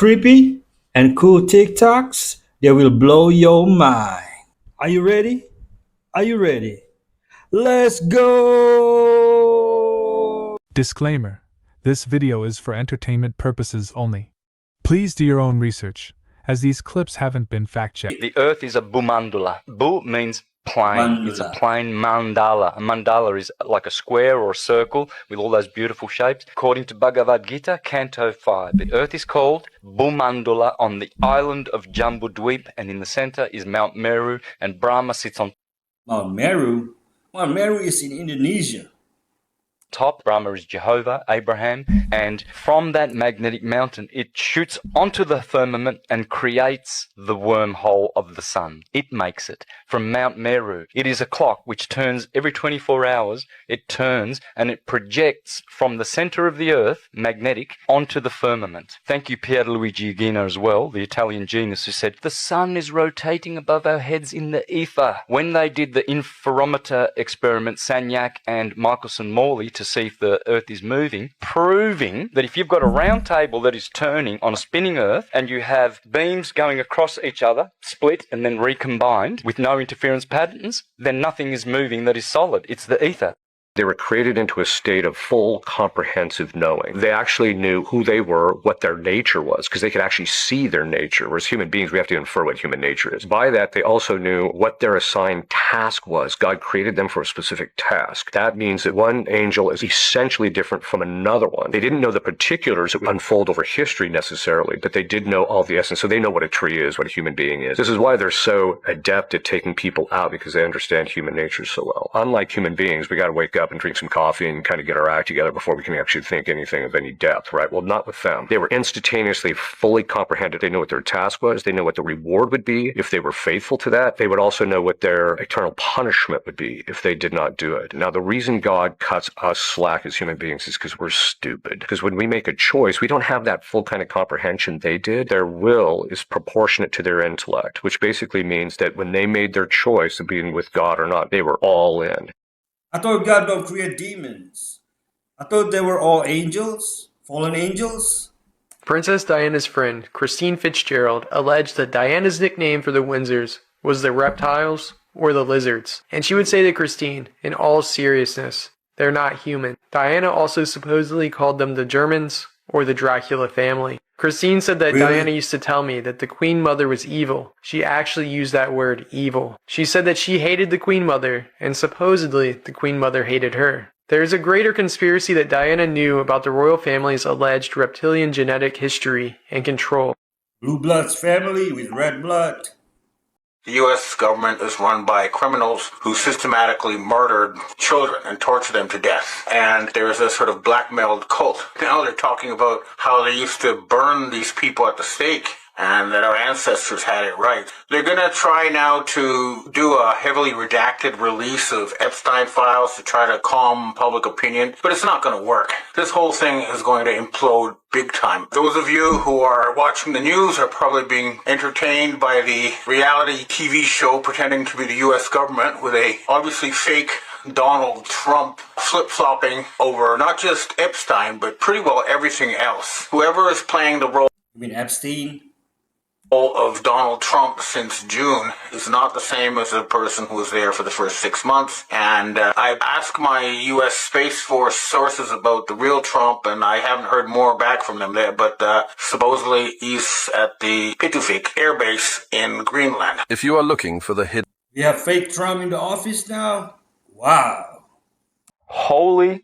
creepy and cool TikToks that will blow your mind. Are you ready? Are you ready? Let's go! Disclaimer: this video is for entertainment purposes only. Please do your own research, as these clips haven't been fact-checked. The earth is a bhumandala. Bhu means plane. It's a Mandala. plane mandala. A mandala is like a square or a circle with all those beautiful shapes. According to Bhagavad Gita, Canto 5, the earth is called Bhumandala on the island of Jambudweep, and in the center is Mount Meru, and Brahma sits on Mount Meru? Mount Meru is in Indonesia. top. Brahma is Jehovah, Abraham, and from that magnetic mountain it shoots onto the firmament and creates the wormhole of the sun. It makes it from Mount Meru. It is a clock which turns every 24 hours. It turns and it projects from the center of the earth, magnetic, onto the firmament. Thank you, Pierluigi Gino, as well, the Italian genius, who said the sun is rotating above our heads in the ether. When they did the interferometer experiment, Sagnac and Michelson-Morley, to see if the earth is moving, proving that if you've got a round table that is turning on a spinning earth and you have beams going across each other, split and then recombined with no interference patterns, then nothing is moving that is solid. It's the ether. They were created into a state of full comprehensive knowing. They actually knew who they were, what their nature was, because they could actually see their nature, whereas human beings, we have to infer what human nature is. By that, they also knew what their assigned task was. God created them for a specific task. That means that one angel is essentially different from another one. They didn't know the particulars that would unfold over history necessarily, but they did know all the essence. So they know what a tree is, what a human being is. This is why they're so adept at taking people out, because they understand human nature so well. Unlike human beings, we got to wake up and drink some coffee and kind of get our act together before we can actually think anything of any depth, right? Well, not with them. They were instantaneously fully comprehended. They knew what their task was. They knew what the reward would be if they were faithful to that. They would also know what their eternal punishment would be if they did not do it. Now, the reason God cuts us slack as human beings is because we're stupid. Because when we make a choice, we don't have that full kind of comprehension they did. Their will is proportionate to their intellect, which basically means that when they made their choice of being with God or not, they were all in. I thought God don't create demons. I thought they were all angels, fallen angels. Princess Diana's friend, Christine Fitzgerald, alleged that Diana's nickname for the Windsors was the reptiles or the lizards. And she would say to Christine, in all seriousness, they're not human. Diana also supposedly called them the Germans or the Dracula family. Christine said that Really? Diana used to tell me that the Queen Mother was evil. She actually used that word, evil. She said that she hated the Queen Mother, and supposedly the Queen Mother hated her. There is a greater conspiracy that Diana knew about the royal family's alleged reptilian genetic history and control. Blue blood's family with red blood. The U.S. government is run by criminals who systematically murdered children and tortured them to death. And there's a sort of blackmailed cult. Now they're talking about how they used to burn these people at the stake and that our ancestors had it right. They're going to try now to do a heavily redacted release of Epstein files to try to calm public opinion, but it's not going to work. This whole thing is going to implode big time. Those of you who are watching the news are probably being entertained by the reality TV show pretending to be the U.S. government with a obviously fake Donald Trump flip-flopping over not just Epstein, but pretty well everything else. Whoever is playing the role You mean Epstein? of Donald Trump since June is not the same as the person who was there for the first 6 months. And I've asked my U.S. Space Force sources about the real Trump, and I haven't heard more back from them there, but supposedly he's at the Pitufik Air Base in Greenland. If you are looking for the hidden We have fake Trump in the office now? Wow. Holy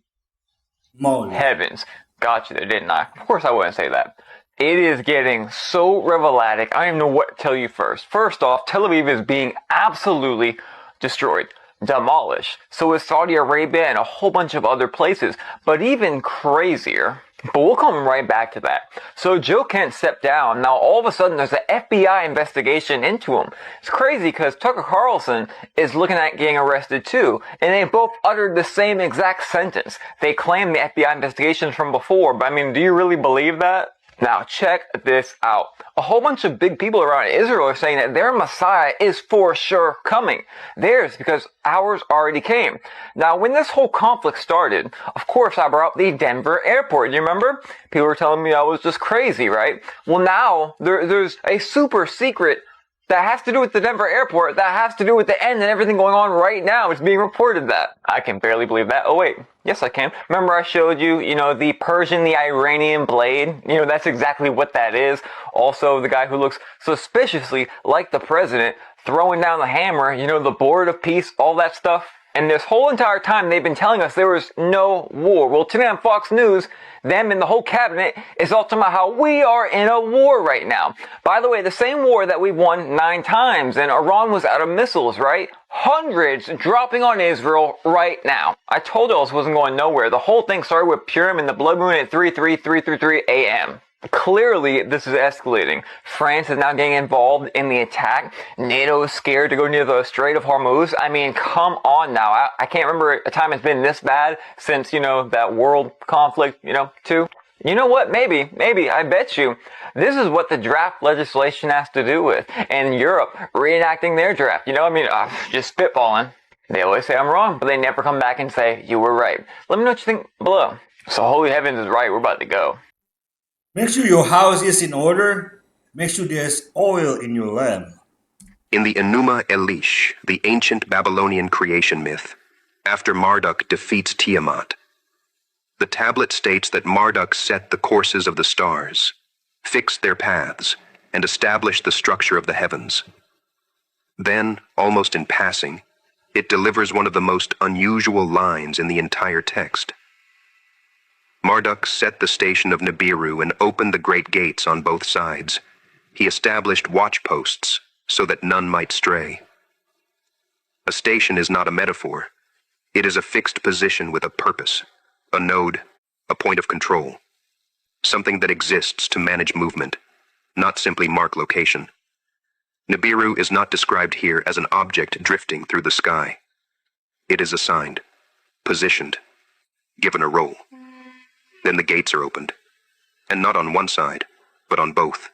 Moly. heavens. Got you there, didn't I? Of course I wouldn't say that. It is getting so revelatic, I don't even know what to tell you first. First off, Tel Aviv is being absolutely destroyed, demolished. So is Saudi Arabia and a whole bunch of other places. But even crazier, but we'll come right back to that. So Joe Kent stepped down. Now all of a sudden there's an FBI investigation into him. It's crazy because Tucker Carlson is looking at getting arrested too. And they both uttered the same exact sentence. They claim the FBI investigations from before, but I mean, do you really believe that? Now check this out. A whole bunch of big people around Israel are saying that their Messiah is for sure coming. Theirs because ours already came. Now when this whole conflict started, of course I brought up the Denver airport. You remember? People were telling me I was just crazy, right? Well now, there's a super secret that has to do with the Denver airport, that has to do with the end and everything going on right now. It's being reported that. I can barely believe that. Oh wait, yes I can. Remember I showed you, the Persian, the Iranian blade? That's exactly what that is. Also, the guy who looks suspiciously like the president throwing down the hammer, the board of peace, all that stuff. And this whole entire time they've been telling us there was no war. Well, today on Fox News, them and the whole cabinet is all talking about how we are in a war right now. By the way, the same war that we've won 9 times, and Iran was out of missiles, right? Hundreds dropping on Israel right now. I told you this wasn't going nowhere. The whole thing started with Purim and the blood moon at 3:3333 a.m. Clearly, this is escalating. France is now getting involved in the attack. NATO is scared to go near the Strait of Hormuz. I mean, come on now. I can't remember a time it's been this bad since, that world conflict, too. You know what? Maybe, I bet you, this is what the draft legislation has to do with. And Europe reenacting their draft. Just spitballing. They always say I'm wrong, but they never come back and say, you were right. Let me know what you think below. So Holy Heavens is right. We're about to go. Make sure your house is in order. Make sure there's oil in your lamp. In the Enuma Elish, the ancient Babylonian creation myth, after Marduk defeats Tiamat, the tablet states that Marduk set the courses of the stars, fixed their paths, and established the structure of the heavens. Then, almost in passing, it delivers one of the most unusual lines in the entire text. Marduk set the station of Nibiru and opened the great gates on both sides. He established watchposts so that none might stray. A station is not a metaphor. It is a fixed position with a purpose, a node, a point of control, something that exists to manage movement, not simply mark location. Nibiru is not described here as an object drifting through the sky. It is assigned, positioned, given a role. Then the gates are opened, and not on one side, but on both.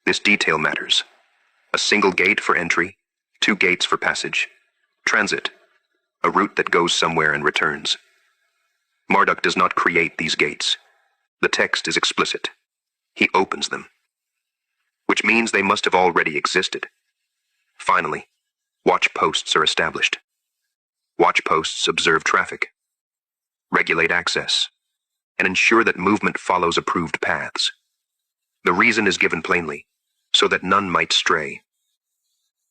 This detail matters. A single gate for entry, 2 gates for passage. Transit, a route that goes somewhere and returns. Marduk does not create these gates. The text is explicit. He opens them, which means they must have already existed. Finally, watch posts are established. Watch posts observe traffic, regulate access, and ensure that movement follows approved paths. The reason is given plainly, so that none might stray.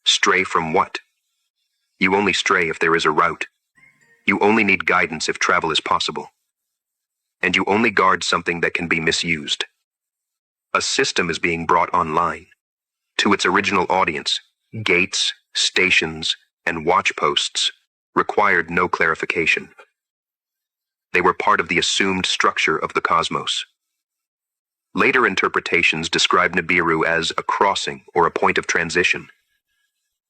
Stray from what? You only stray if there is a route. You only need guidance if travel is possible. And you only guard something that can be misused. A system is being brought online. To its original audience, gates, stations, and watch posts required no clarification. They were part of the assumed structure of the cosmos. Later interpretations describe Nibiru as a crossing or a point of transition.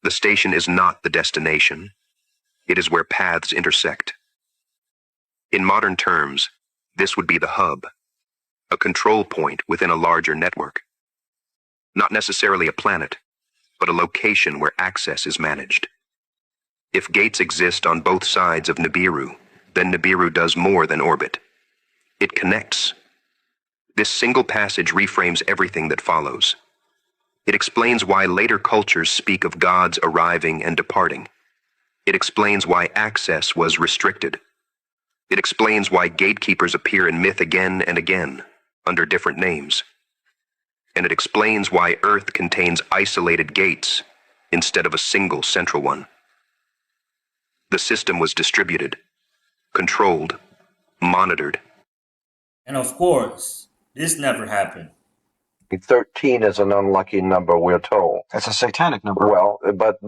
The station is not the destination. It is where paths intersect. In modern terms, this would be the hub, a control point within a larger network. Not necessarily a planet, but a location where access is managed. If gates exist on both sides of Nibiru, then Nibiru does more than orbit. It connects. This single passage reframes everything that follows. It explains why later cultures speak of gods arriving and departing. It explains why access was restricted. It explains why gatekeepers appear in myth again and again, under different names. And it explains why Earth contains isolated gates instead of a single central one. The system was distributed, controlled, monitored. And of course, this never happened. 13 is an unlucky number, we're told. That's a satanic number. Well, but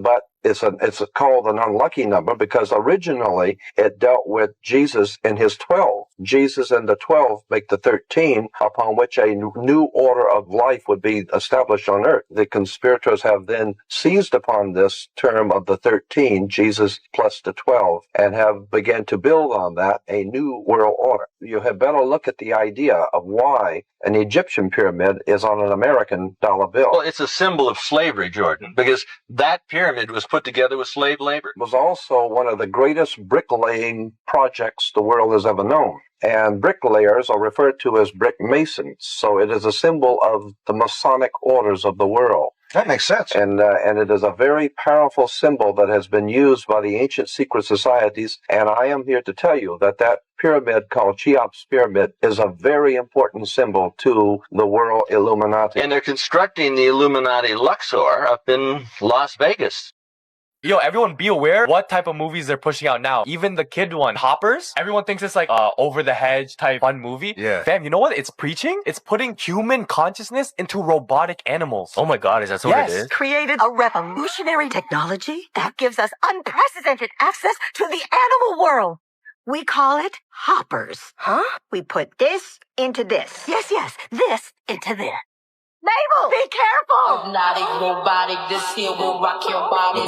it's called an unlucky number because originally it dealt with Jesus and his 12. Jesus and the 12 make the 13, upon which a new order of life would be established on earth. The conspirators have then seized upon this term of the 13, Jesus plus the 12, and have begun to build on that a new world order. You had better look at the idea of why an Egyptian pyramid is on an American dollar bill. Well, it's a symbol of slavery, Jordan, because that pyramid was put together with slave labor. It was also one of the greatest bricklaying projects the world has ever known. And bricklayers are referred to as brick masons. So it is a symbol of the Masonic orders of the world. That makes sense. And it is a very powerful symbol that has been used by the ancient secret societies. And I am here to tell you that that pyramid called Cheops Pyramid is a very important symbol to the world Illuminati. And they're constructing the Illuminati Luxor up in Las Vegas. Yo, everyone be aware what type of movies they're pushing out now. Even the kid one, Hoppers. Everyone thinks it's like over the hedge type fun movie. Yeah. Fam, you know what it's preaching? It's putting human consciousness into robotic animals. Oh my God, is that what it is? Created a revolutionary technology that gives us unprecedented access to the animal world. We call it Hoppers. Huh? We put this into this. Yes, this into this. Mabel, be careful! Hypnotic, robotic, this here will rock your body.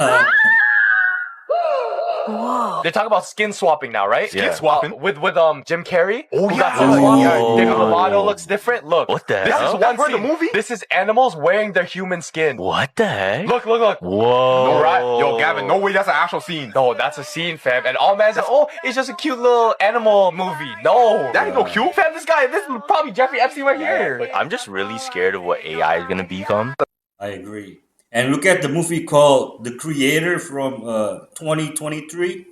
Whoa. They talk about skin swapping now, right? Skin swapping? With Jim Carrey. Oh, who yeah. got skin swapped. Oh. Demi Lovato looks different. Look. What the This hell? is one I've heard scene. the movie. This is animals wearing their human skin. What the heck? Look. Whoa. No, right? Yo, Gavin, no way that's an actual scene. No, that's a scene, fam. And all man's like, oh, it's just a cute little animal movie. No. That ain't no cute. Fam, this is probably Jeffrey Epstein right here. I'm just really scared of what AI is gonna become. I agree. And look at the movie called The Creator from 2023.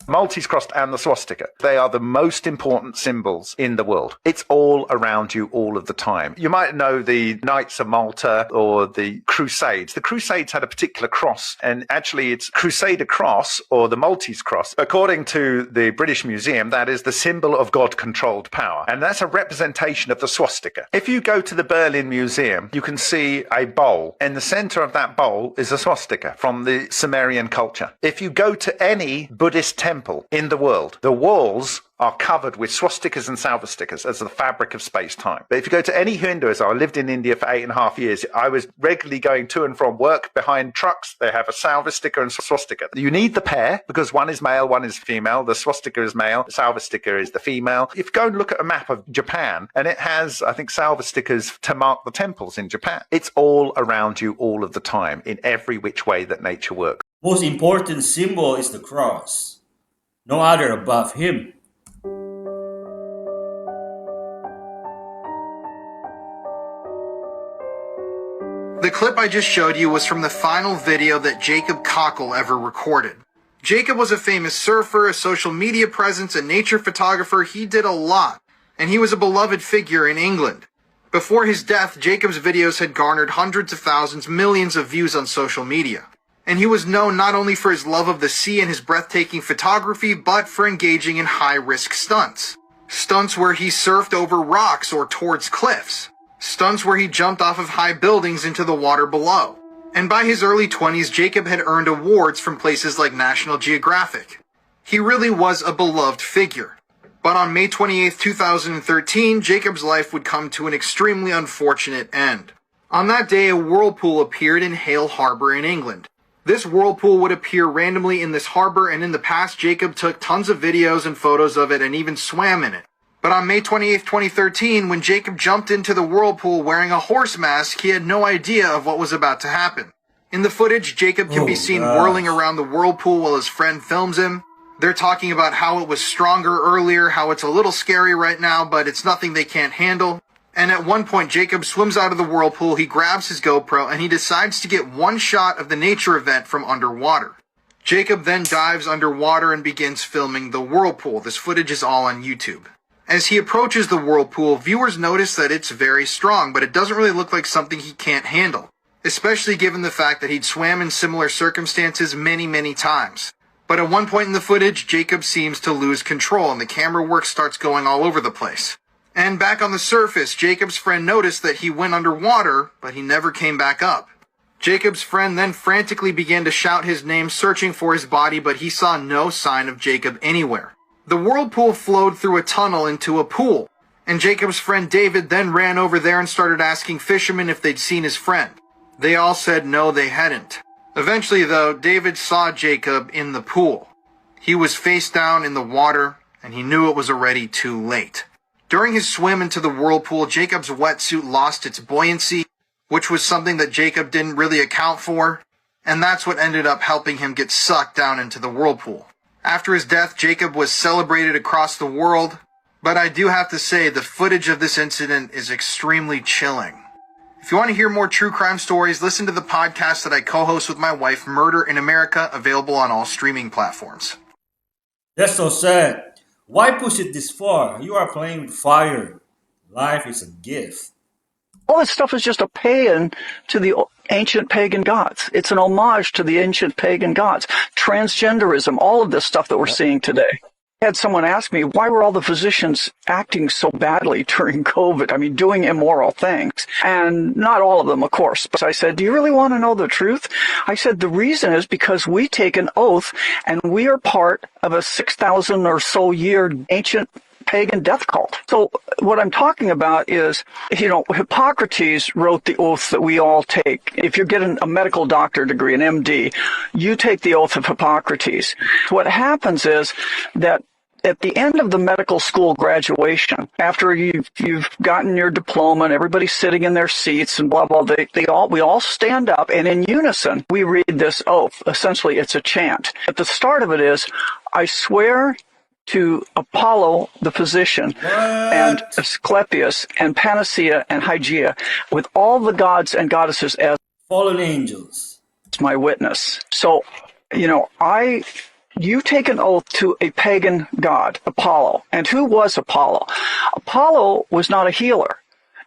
Maltese cross and the swastika. They are the most important symbols in the world. It's all around you all of the time. You might know the Knights of Malta or the Crusades. The Crusades had a particular cross, and actually it's Crusader cross or the Maltese cross. According to the British Museum, that is the symbol of God-controlled power. And that's a representation of the swastika. If you go to the Berlin Museum, you can see a bowl. In the center of that bowl is a swastika from the Sumerian culture. If you go to any Buddhist temple in the world, the walls are covered with swastikas and salvastikas as the fabric of space-time. But if you go to any Hinduism, I lived in India for 8.5 years. I was regularly going to and from work behind trucks. They have a salvastika and swastika. You need the pair because one is male, one is female. The swastika is male, the salvastika is the female. If you go and look at a map of Japan, and it has, I think, salvastikas to mark the temples in Japan. It's all around you all of the time in every which way that nature works. Most important symbol is the cross. No other above him. The clip I just showed you was from the final video that Jacob Cockle ever recorded. Jacob was a famous surfer, a social media presence, a nature photographer. He did a lot, and he was a beloved figure in England. Before his death, Jacob's videos had garnered hundreds of thousands, millions of views on social media. And he was known not only for his love of the sea and his breathtaking photography, but for engaging in high-risk stunts. Stunts where he surfed over rocks or towards cliffs. Stunts where he jumped off of high buildings into the water below. And by his early 20s, Jacob had earned awards from places like National Geographic. He really was a beloved figure. But on May 28, 2013, Jacob's life would come to an extremely unfortunate end. On that day, a whirlpool appeared in Hale Harbor in England. This whirlpool would appear randomly in this harbor, and in the past, Jacob took tons of videos and photos of it and even swam in it. But on May 28, 2013, when Jacob jumped into the whirlpool wearing a horse mask, he had no idea of what was about to happen. In the footage, Jacob can be seen whirling around the whirlpool while his friend films him. They're talking about how it was stronger earlier, how it's a little scary right now, but it's nothing they can't handle. And at one point, Jacob swims out of the whirlpool, he grabs his GoPro, and he decides to get one shot of the nature event from underwater. Jacob then dives underwater and begins filming the whirlpool. This footage is all on YouTube. As he approaches the whirlpool, viewers notice that it's very strong, but it doesn't really look like something he can't handle, especially given the fact that he'd swam in similar circumstances many times. But at one point in the footage, Jacob seems to lose control, and the camera work starts going all over the place. And back on the surface, Jacob's friend noticed that he went underwater, but he never came back up. Jacob's friend then frantically began to shout his name, searching for his body, but he saw no sign of Jacob anywhere. The whirlpool flowed through a tunnel into a pool, and Jacob's friend David then ran over there and started asking fishermen if they'd seen his friend. They all said no, they hadn't. Eventually, though, David saw Jacob in the pool. He was face down in the water, and he knew it was already too late. During his swim into the whirlpool, Jacob's wetsuit lost its buoyancy, which was something that Jacob didn't really account for, and that's what ended up helping him get sucked down into the whirlpool. After his death, Jacob was celebrated across the world, but I do have to say the footage of this incident is extremely chilling. If you want to hear more true crime stories, listen to the podcast that I co-host with my wife, Murder in America, available on all streaming platforms. That's so sad. Why push it this far? You are playing with fire. Life is a gift. All this stuff is just a paean to the ancient pagan gods. It's an homage to the ancient pagan gods. Transgenderism, all of this stuff that we're seeing today. I had someone ask me, why were all the physicians acting so badly during COVID? I mean, doing immoral things. And not all of them, of course. But I said, do you really want to know the truth? I said, the reason is because we take an oath and we are part of a 6,000 or so year ancient pagan death cult. So what I'm talking about is, Hippocrates wrote the oath that we all take. If you're getting a medical doctor degree, an MD, you take the oath of Hippocrates. What happens is that at the end of the medical school graduation, after you've gotten your diploma and everybody's sitting in their seats and blah, blah, we all stand up and in unison, we read this oath. Essentially, it's a chant. At the start of it is, I swear to Apollo, the physician, and Asclepius, and Panacea, and Hygeia, with all the gods and goddesses as fallen angels, my witness. So, you take an oath to a pagan god, Apollo. And who was Apollo? Apollo was not a healer.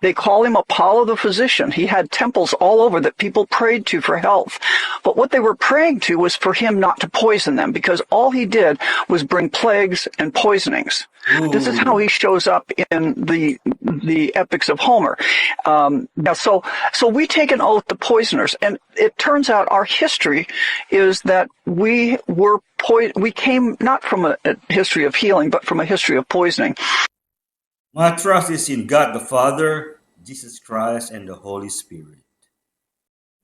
They call him Apollo the physician. He had temples all over that people prayed to for health. But what they were praying to was for him not to poison them, because all he did was bring plagues and poisonings. Ooh. This is how he shows up in the epics of Homer. So we take an oath to poisoners, and it turns out our history is that we came not from a history of healing, but from a history of poisoning. My trust is in God the Father, Jesus Christ, and the Holy Spirit.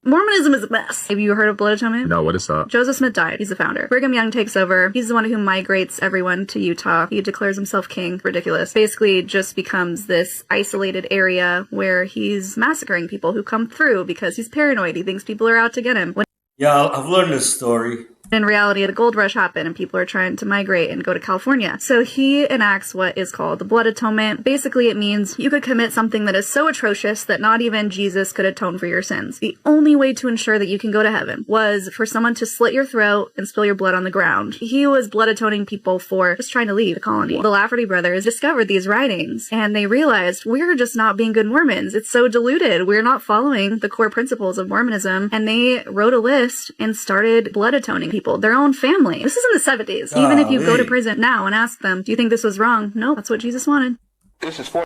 Mormonism is a mess. Have you heard of Blood Atonement? No, what is that? Joseph Smith died. He's the founder. Brigham Young takes over. He's the one who migrates everyone to Utah. He declares himself king. Ridiculous. Basically just becomes this isolated area where he's massacring people who come through because he's paranoid. He thinks people are out to get him. Yeah, I've learned this story. In reality, the gold rush happened and people are trying to migrate and go to California. So he enacts what is called the Blood Atonement. Basically, it means you could commit something that is so atrocious that not even Jesus could atone for your sins. The only way to ensure that you can go to heaven was for someone to slit your throat and spill your blood on the ground. He was blood atoning people for just trying to leave the colony. The Lafferty brothers discovered these writings and they realized we're just not being good Mormons. It's so diluted. We're not following the core principles of Mormonism. And they wrote a list and started blood atoning people, their own family. This is in the 70s. Even if you go to prison now and ask them, do you think this was wrong? No, that's what Jesus wanted. This is for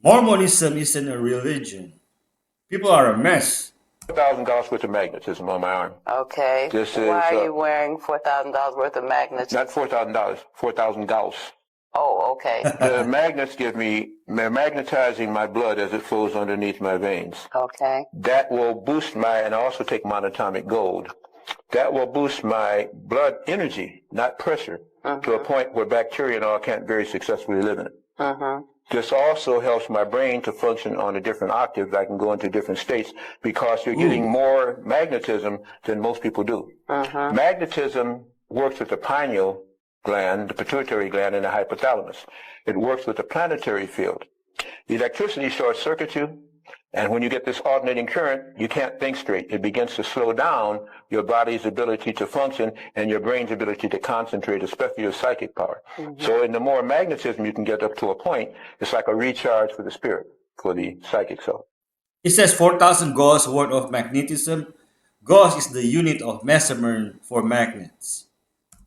Mormonism isn't a religion. People are a mess. $4,000 worth of magnetism on my arm. Okay. Why are you wearing $4,000 worth of magnets? Not $4,000, 4,000 gauss. Oh, okay. The magnets give me, magnetizing my blood as it flows underneath my veins. Okay. That will boost and I also take monatomic gold. That will boost my blood energy, not pressure, to a point where bacteria and all can't very successfully live in it. This also helps my brain to function on a different octave. I can go into different states because you're getting more magnetism than most people do. Magnetism works with the pineal gland, the pituitary gland, and the hypothalamus. It works with the planetary field. The electricity short circuits you, and when you get this alternating current, you can't think straight. It begins to slow down your body's ability to function and your brain's ability to concentrate, especially your psychic power. So in the more magnetism you can get up to a point, it's like a recharge for the spirit, for the psychic self. It says 4,000 Gauss worth of magnetism. Gauss is the unit of measurement for magnets.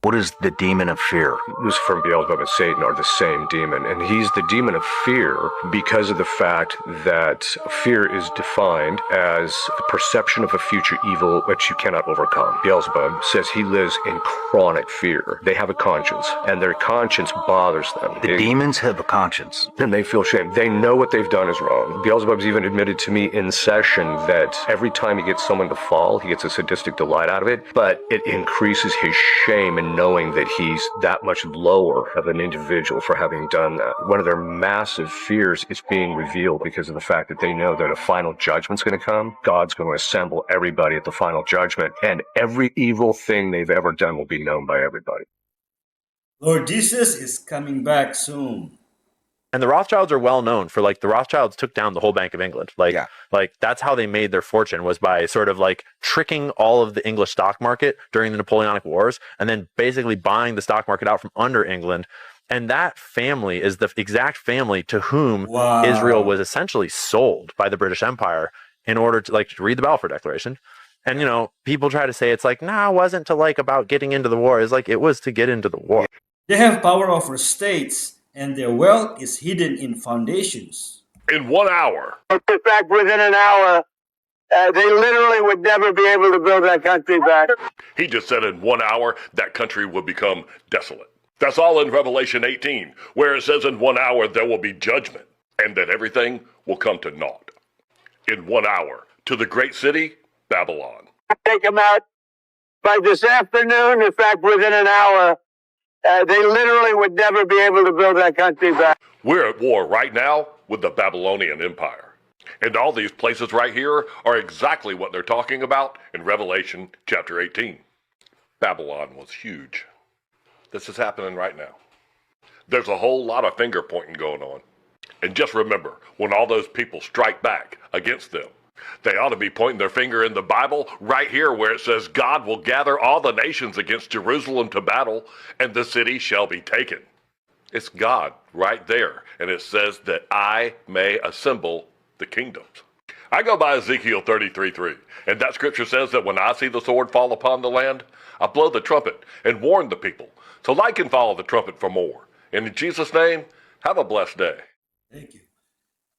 What is the demon of fear? Lucifer, Beelzebub, and Satan are the same demon, and he's the demon of fear because of the fact that fear is defined as the perception of a future evil which you cannot overcome. Beelzebub says he lives in chronic fear. They have a conscience, and their conscience bothers them. The demons have a conscience. And they feel shame. They know what they've done is wrong. Beelzebub's even admitted to me in session that every time he gets someone to fall, he gets a sadistic delight out of it, but it increases his shame in knowing that he's that much lower of an individual for having done that. One of their massive fears is being revealed because of the fact that they know that a final judgment's going to come. God's going to assemble everybody at the final judgment, and every evil thing they've ever done will be known by everybody. Lord Jesus is coming back soon. And the Rothschilds are well known for, like, the Rothschilds took down the whole Bank of England. Like that's how they made their fortune, was by sort of like tricking all of the English stock market during the Napoleonic Wars and then basically buying the stock market out from under England. And that family is the exact family to whom Israel was essentially sold by the British Empire in order to, like, read the Balfour Declaration. And, you know, people try to say it's like, nah, it wasn't to, like, about getting into the war. It's like, it was to get into the war. They have power over states, and their wealth is hidden in foundations. In 1 hour. In fact, within an hour, they literally would never be able to build that country back. He just said in 1 hour that country would become desolate. That's all in Revelation 18, where it says in 1 hour there will be judgment, and that everything will come to naught. In 1 hour, to the great city, Babylon. Take them out by this afternoon. In fact, within an hour, they literally would never be able to build that country back. We're at war right now with the Babylonian Empire. And all these places right here are exactly what they're talking about in Revelation chapter 18. Babylon was huge. This is happening right now. There's a whole lot of finger pointing going on. And just remember, when all those people strike back against them, they ought to be pointing their finger in the Bible right here where it says God will gather all the nations against Jerusalem to battle, and the city shall be taken. It's God right there, and it says that I may assemble the kingdoms. I go by Ezekiel 33:3, and that scripture says that when I see the sword fall upon the land, I blow the trumpet and warn the people, so light can follow the trumpet for more. And in Jesus' name, have a blessed day. Thank you.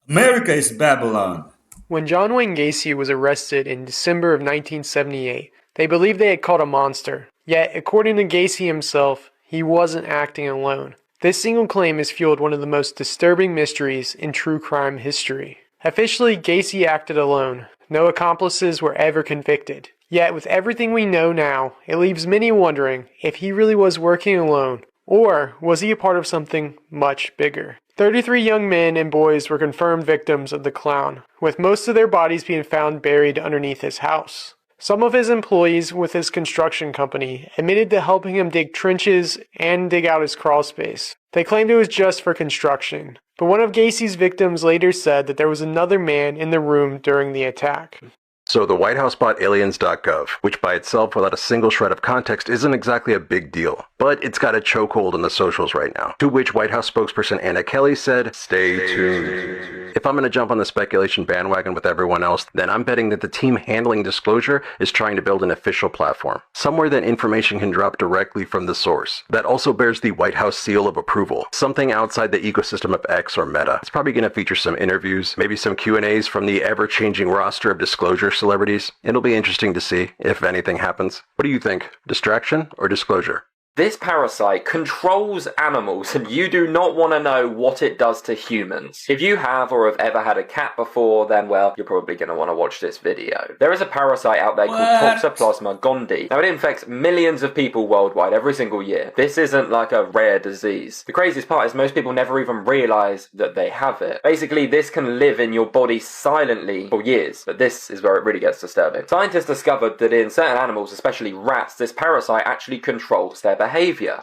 America is Babylon. When John Wayne Gacy was arrested in December of 1978, they believed they had caught a monster. Yet, according to Gacy himself, he wasn't acting alone. This single claim has fueled one of the most disturbing mysteries in true crime history. Officially, Gacy acted alone. No accomplices were ever convicted. Yet, with everything we know now, it leaves many wondering if he really was working alone, or was he a part of something much bigger. 33 young men and boys were confirmed victims of the clown, with most of their bodies being found buried underneath his house. Some of his employees with his construction company admitted to helping him dig trenches and dig out his crawl space. They claimed it was just for construction, but one of Gacy's victims later said that there was another man in the room during the attack. So the White House bought aliens.gov, which by itself without a single shred of context isn't exactly a big deal. But it's got a chokehold on the socials right now. To which White House spokesperson Anna Kelly said, stay tuned. If I'm going to jump on the speculation bandwagon with everyone else, then I'm betting that the team handling disclosure is trying to build an official platform. Somewhere that information can drop directly from the source. That also bears the White House seal of approval. Something outside the ecosystem of X or Meta. It's probably going to feature some interviews, maybe some Q&As from the ever-changing roster of disclosure celebrities. It'll be interesting to see if anything happens. What do you think? Distraction or disclosure? This parasite controls animals, and you do not want to know what it does to humans. If you have or have ever had a cat before, then, well, you're probably going to want to watch this video. There is a parasite out there called Toxoplasma gondii. Now, it infects millions of people worldwide every single year. This isn't like a rare disease. The craziest part is most people never even realize that they have it. Basically, this can live in your body silently for years, but this is where it really gets disturbing. Scientists discovered that in certain animals, especially rats, this parasite actually controls their behavior.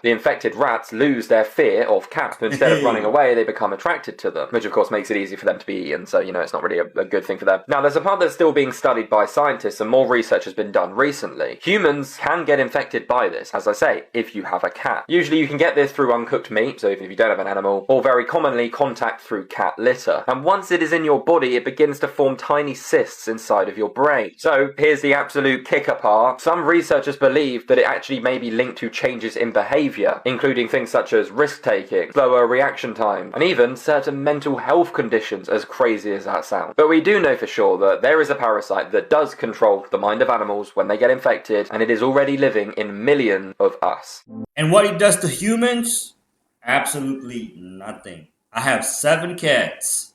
The infected rats lose their fear of cats. Instead of running away, they become attracted to them, which of course makes it easy for them to be eaten, so, you know, it's not really a good thing for them. Now, there's a part that's still being studied by scientists, and more research has been done recently. Humans can get infected by this, as I say, if you have a cat. Usually you can get this through uncooked meat, so even if you don't have an animal, or very commonly contact through cat litter. And once it is in your body, it begins to form tiny cysts inside of your brain. So here's the absolute kicker part. Some researchers believe that it actually may be linked to changes changes in behaviour, including things such as risk-taking, slower reaction time, and even certain mental health conditions, as crazy as that sounds. But we do know for sure that there is a parasite that does control the mind of animals when they get infected, and it is already living in millions of us. And what it does to humans? Absolutely nothing. I have 7 cats.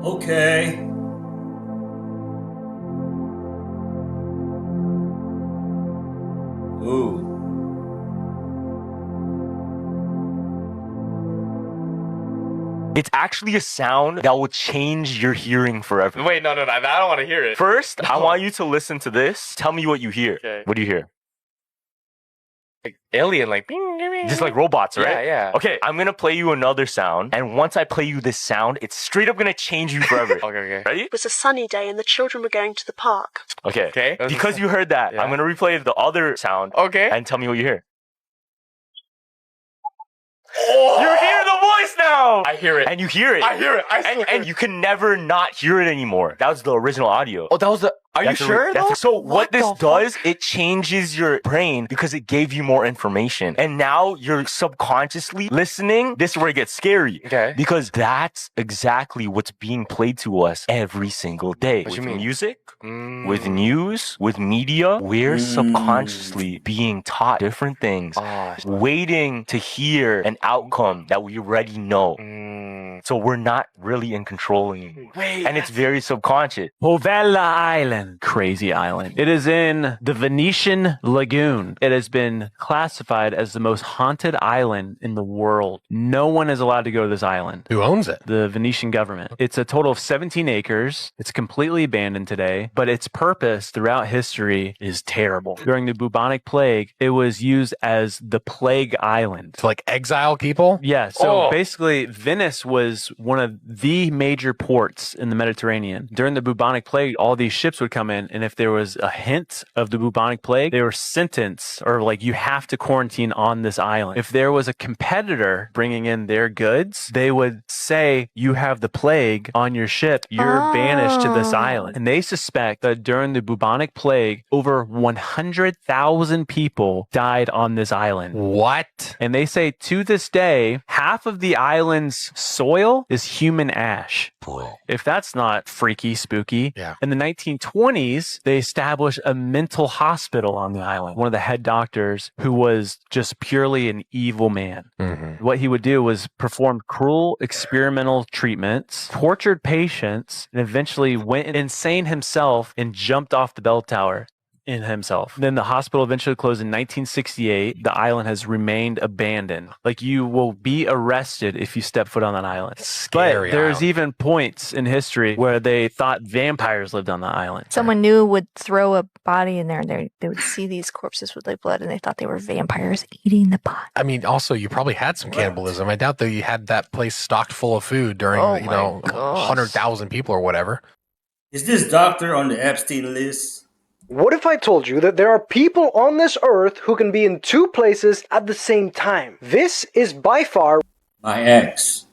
Okay. Ooh. It's actually a sound that will change your hearing forever. Wait, no, I don't want to hear it. First, I want you to listen to this. Tell me what you hear. Okay. What do you hear? Like alien, like just like robots, right? Yeah. Okay, I'm gonna play you another sound, and once I play you this sound, it's straight up gonna change you forever. Okay. Ready? It was a sunny day and the children were going to the park. Okay. Because you heard that, I'm gonna replay the other sound. Okay. And tell me what you hear. Oh! You hear the voice now! I hear it. And you hear it. I hear it. And you can never not hear it anymore. That was the original audio. Oh, that was the... Are you sure, though? So what this does, it changes your brain because it gave you more information. And now you're subconsciously listening. This is where it gets scary. Okay. Because that's exactly what's being played to us every single day. What With you mean? music, with news, with media, we're subconsciously being taught different things, waiting to hear an outcome that we already know. So we're not really in control anymore. And it's very subconscious. Povella Island, crazy island. It is in the Venetian Lagoon. It has been classified as the most haunted island in the world. No one is allowed to go to this island. Who owns it? The Venetian government. It's a total of 17 acres. It's completely abandoned today, but its purpose throughout history is terrible. During the bubonic plague, it was used as the plague island. To like exile people? Yeah, so basically Venice was one of the major ports in the Mediterranean. During the bubonic plague, all these ships would come in, and if there was a hint of the bubonic plague, they were sentenced, or like, you have to quarantine on this island. If there was a competitor bringing in their goods, they would say, you have the plague on your ship, you're banished to this island. And they suspect that during the bubonic plague, over 100,000 people died on this island. What? And they say to this day, half of the island's soil is human ash. If that's not freaky, spooky. Yeah. In the 1920s, they established a mental hospital on the island. One of the head doctors, who was just purely an evil man. What he would do was perform cruel experimental treatments, tortured patients, and eventually went insane himself and jumped off the bell tower in himself. Then the hospital eventually closed in 1968. The island has remained abandoned. Like, you will be arrested if you step foot on that island. Scary But there's island. even points in history where they thought vampires lived on the island. Someone new would throw a body in there and they would see these corpses with like blood and they thought they were vampires eating the body. I mean, also, you probably had some cannibalism. I doubt that you had that place stocked full of food during, Oh you my know, gosh. 100,000 people or whatever. Is this doctor on the Epstein list? What if I told you that there are people on this earth who can be in 2 places at the same time? This is by far my ex.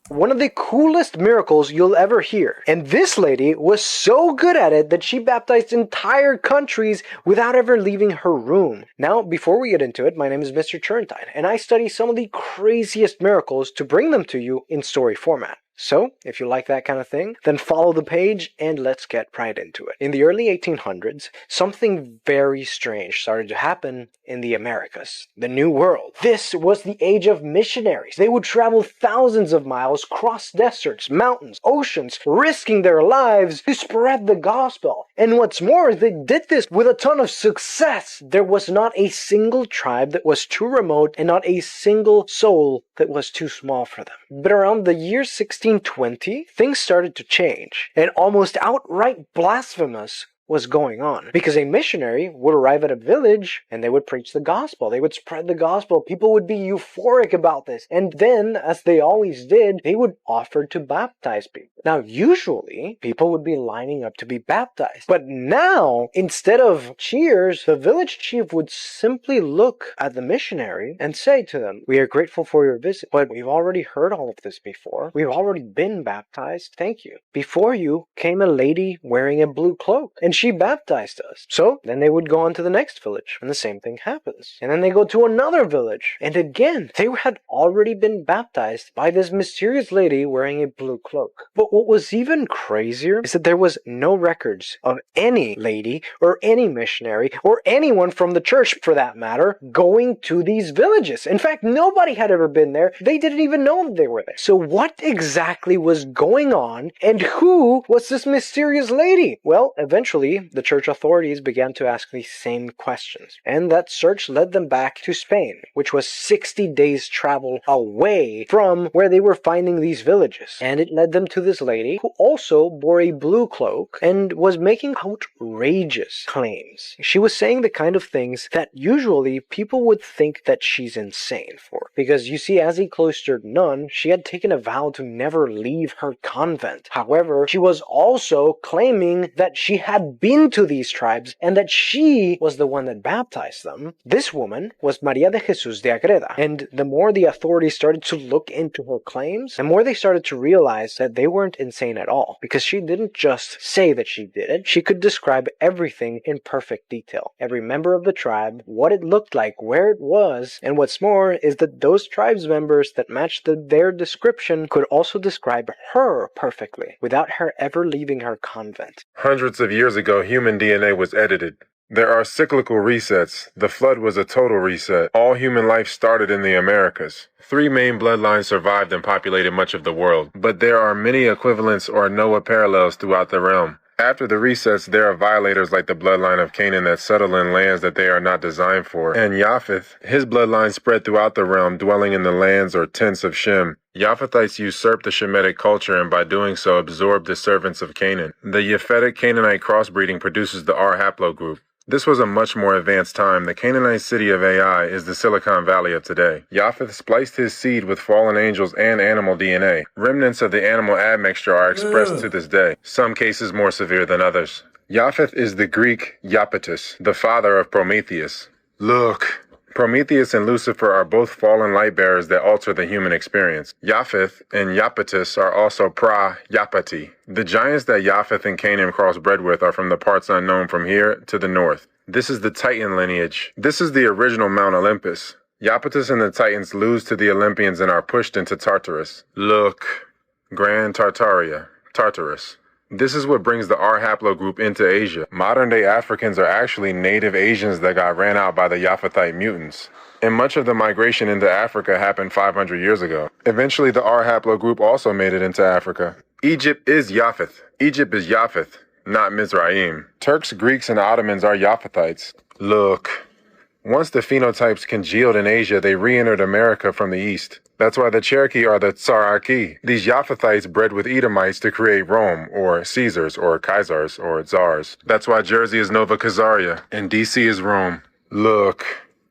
One of the coolest miracles you'll ever hear. And this lady was so good at it that she baptized entire countries without ever leaving her room. Now, before we get into it, my name is Mr. Turrentine, and I study some of the craziest miracles to bring them to you in story format. So, if you like that kind of thing, then follow the page and let's get right into it. In the early 1800s, something very strange started to happen in the Americas, the New World. This was the age of missionaries. They would travel thousands of miles, cross deserts, mountains, oceans, risking their lives to spread the gospel. And what's more, they did this with a ton of success. There was not a single tribe that was too remote and not a single soul that was too small for them. But around the year 1620, things started to change, and almost outright blasphemous was going on. Because a missionary would arrive at a village and they would preach the gospel. They would spread the gospel. People would be euphoric about this. And then, as they always did, they would offer to baptize people. Now, usually, people would be lining up to be baptized. But now, instead of cheers, the village chief would simply look at the missionary and say to them, "We are grateful for your visit, but we've already heard all of this before. We've already been baptized. Thank you. Before you came a lady wearing a blue cloak, and she baptized us. So then they would go on to the next village, and the same thing happens. And then they go to another village, and again, they had already been baptized by this mysterious lady wearing a blue cloak. But what was even crazier is that there was no records of any lady or any missionary or anyone from the church, for that matter, going to these villages. In fact, nobody had ever been there. They didn't even know that they were there. So what exactly was going on, and who was this mysterious lady? Well, eventually, the church authorities began to ask these same questions, and that search led them back to Spain, which was 60 days travel away from where they were finding these villages. And it led them to this lady who also bore a blue cloak and was making outrageous claims. She was saying the kind of things that usually people would think that she's insane for. Because you see, as a cloistered nun, she had taken a vow to never leave her convent. However, she was also claiming that she had been to these tribes and that she was the one that baptized them. This woman was Maria de Jesus de Agreda. And the more the authorities started to look into her claims, the more they started to realize that they weren't insane at all. Because she didn't just say that she did it, she could describe everything in perfect detail. Every member of the tribe, what it looked like, where it was, and what's more is that those tribes members that matched their description could also describe her perfectly, without her ever leaving her convent. Hundreds of years ago, human DNA was edited. There are cyclical resets. The flood was a total reset. All human life started in the Americas. 3 main bloodlines survived and populated much of the world, but there are many equivalents or Noah parallels throughout the realm. After the resets, there are violators like the bloodline of Canaan that settle in lands that they are not designed for. And Japheth, his bloodline spread throughout the realm, dwelling in the lands or tents of Shem. Japhethites usurped the Shemitic culture and by doing so absorbed the servants of Canaan. The Japhetic Canaanite crossbreeding produces the R haplogroup. This was a much more advanced time. The Canaanite city of Ai is the Silicon Valley of today. Japheth spliced his seed with fallen angels and animal DNA. Remnants of the animal admixture are expressed to this day, some cases more severe than others. Japheth is the Greek Iapetus, the father of Prometheus. Look. Prometheus and Lucifer are both fallen light bearers that alter the human experience. Japheth and Iapetus are also pra-Yapati. The giants that Japheth and Canaan crossbred with are from the parts unknown from here to the north. This is the Titan lineage. This is the original Mount Olympus. Iapetus and the Titans lose to the Olympians and are pushed into Tartarus. Look. Grand Tartaria. Tartarus. This is what brings the R haplogroup into Asia. Modern-day Africans are actually native Asians that got ran out by the Japhethite mutants. And much of the migration into Africa happened 500 years ago. Eventually, the R haplogroup also made it into Africa. Egypt is Japheth. Egypt is Japheth, not Mizraim. Turks, Greeks, and Ottomans are Japhethites. Look. Once the phenotypes congealed in Asia, they re-entered America from the east. That's why the Cherokee are the Tsaraki. These Japhethites bred with Edomites to create Rome, or Caesars, or Kaisars, or Tsars. That's why Jersey is Nova Khazaria, and DC is Rome. Look.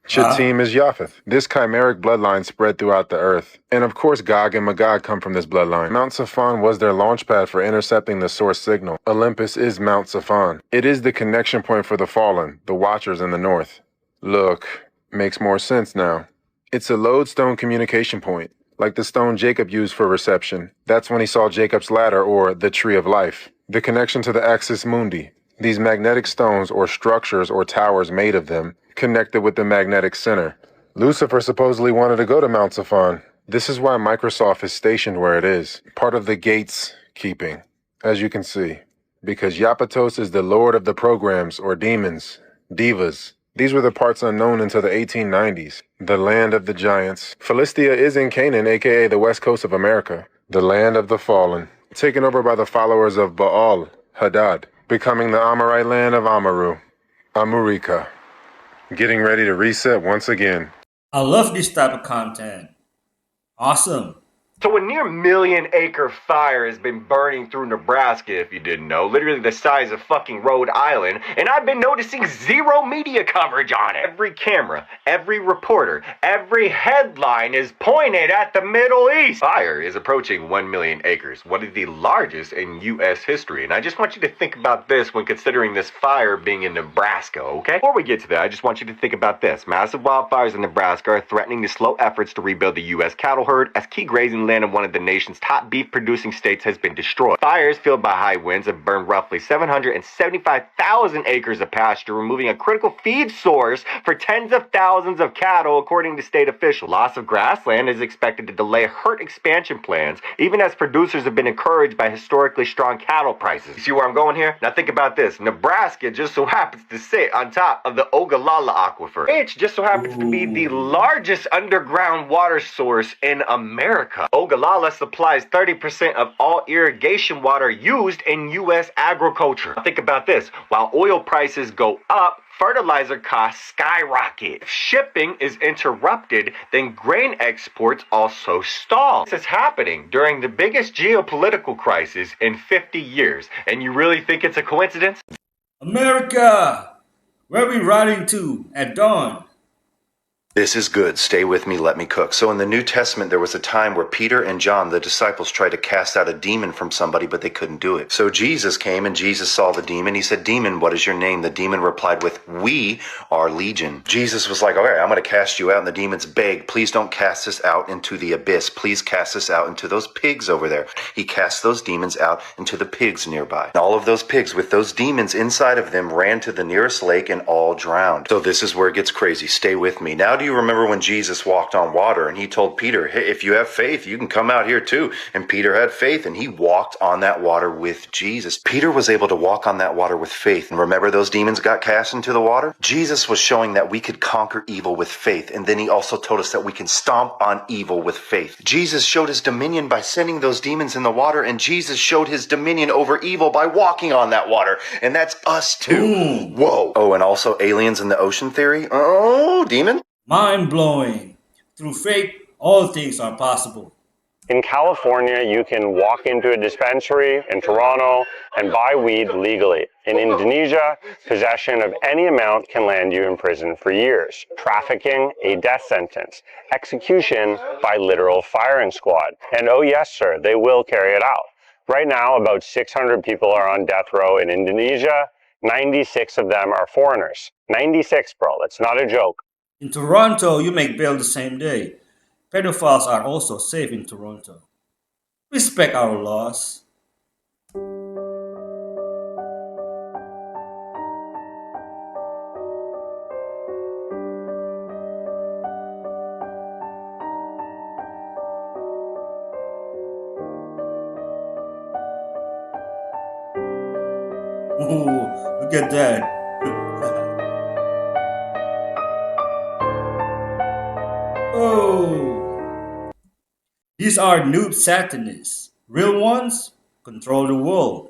Chittim is Japheth. This chimeric bloodline spread throughout the earth. And of course Gog and Magog come from this bloodline. Mount Safan was their launch pad for intercepting the source signal. Olympus is Mount Safan. It is the connection point for the fallen, the Watchers in the north. Look. Makes more sense now. It's a lodestone communication point, like the stone Jacob used for reception. That's when he saw Jacob's ladder, or the tree of life. The connection to the axis mundi. These magnetic stones, or structures, or towers made of them, connected with the magnetic center. Lucifer supposedly wanted to go to Mount Safan. This is why Microsoft is stationed where it is, part of the gates keeping, as you can see. Because Iapetus is the lord of the programs, or demons, divas. These were the parts unknown until the 1890s. The land of the giants. Philistia is in Canaan, aka the west coast of America. The land of the fallen. Taken over by the followers of Baal, Hadad. Becoming the Amorite land of Amaru. Amurika. Getting ready to reset once again. I love this type of content. Awesome. So a near million-acre fire has been burning through Nebraska, if you didn't know, literally the size of fucking Rhode Island, and I've been noticing zero media coverage on it. Every camera, every reporter, every headline is pointed at the Middle East. Fire is approaching 1 million acres, one of the largest in U.S. history, and I just want you to think about this when considering this fire being in Nebraska, okay? Before we get to that, I just want you to think about this. Massive wildfires in Nebraska are threatening to slow efforts to rebuild the U.S. cattle herd as key grazing land in one of the nation's top beef-producing states has been destroyed. Fires fueled by high winds have burned roughly 775,000 acres of pasture, removing a critical feed source for tens of thousands of cattle, according to state officials. Loss of grassland is expected to delay herd expansion plans, even as producers have been encouraged by historically strong cattle prices. You see where I'm going here? Now think about this. Nebraska just so happens to sit on top of the Ogallala Aquifer, which just so happens to be the largest underground water source in America. Ogallala supplies 30% of all irrigation water used in U.S. agriculture. Think about this. While oil prices go up, fertilizer costs skyrocket. If shipping is interrupted, then grain exports also stall. This is happening during the biggest geopolitical crisis in 50 years. And you really think it's a coincidence? America! Where are we riding to at dawn? This is good. Stay with me, let me cook. So in the New Testament, there was a time where Peter and John, the disciples, tried to cast out a demon from somebody, but they couldn't do it. So Jesus came and Jesus saw the demon. He said, "Demon, what is your name?" The demon replied with, "We are Legion." Jesus was like, "All right, I'm going to cast you out." And the demons begged, "Please don't cast us out into the abyss. Please cast us out into those pigs over there." He cast those demons out into the pigs nearby. And all of those pigs with those demons inside of them ran to the nearest lake and all drowned. So this is where it gets crazy. Stay with me. Now, do you remember when Jesus walked on water and he told Peter, "Hey, if you have faith, you can come out here too." And Peter had faith and he walked on that water with Jesus. Peter was able to walk on that water with faith. And remember those demons got cast into the water? Jesus was showing that we could conquer evil with faith. And then he also told us that we can stomp on evil with faith. Jesus showed his dominion by sending those demons in the water, and Jesus showed his dominion over evil by walking on that water. And that's us too. Whoa. Oh, and also aliens in the ocean theory? Oh, demon? Mind-blowing. Through faith, all things are possible. In California, you can walk into a dispensary in Toronto and buy weed legally. In Indonesia, possession of any amount can land you in prison for years. Trafficking, a death sentence. Execution by literal firing squad. And oh yes, sir, they will carry it out. Right now, about 600 people are on death row in Indonesia. 96 of them are foreigners. 96, bro. That's not a joke. In Toronto, you make bail the same day. Pedophiles are also safe in Toronto. Respect our laws. Ooh, look at that. Oh, these are noob Satanists. Real ones control the world.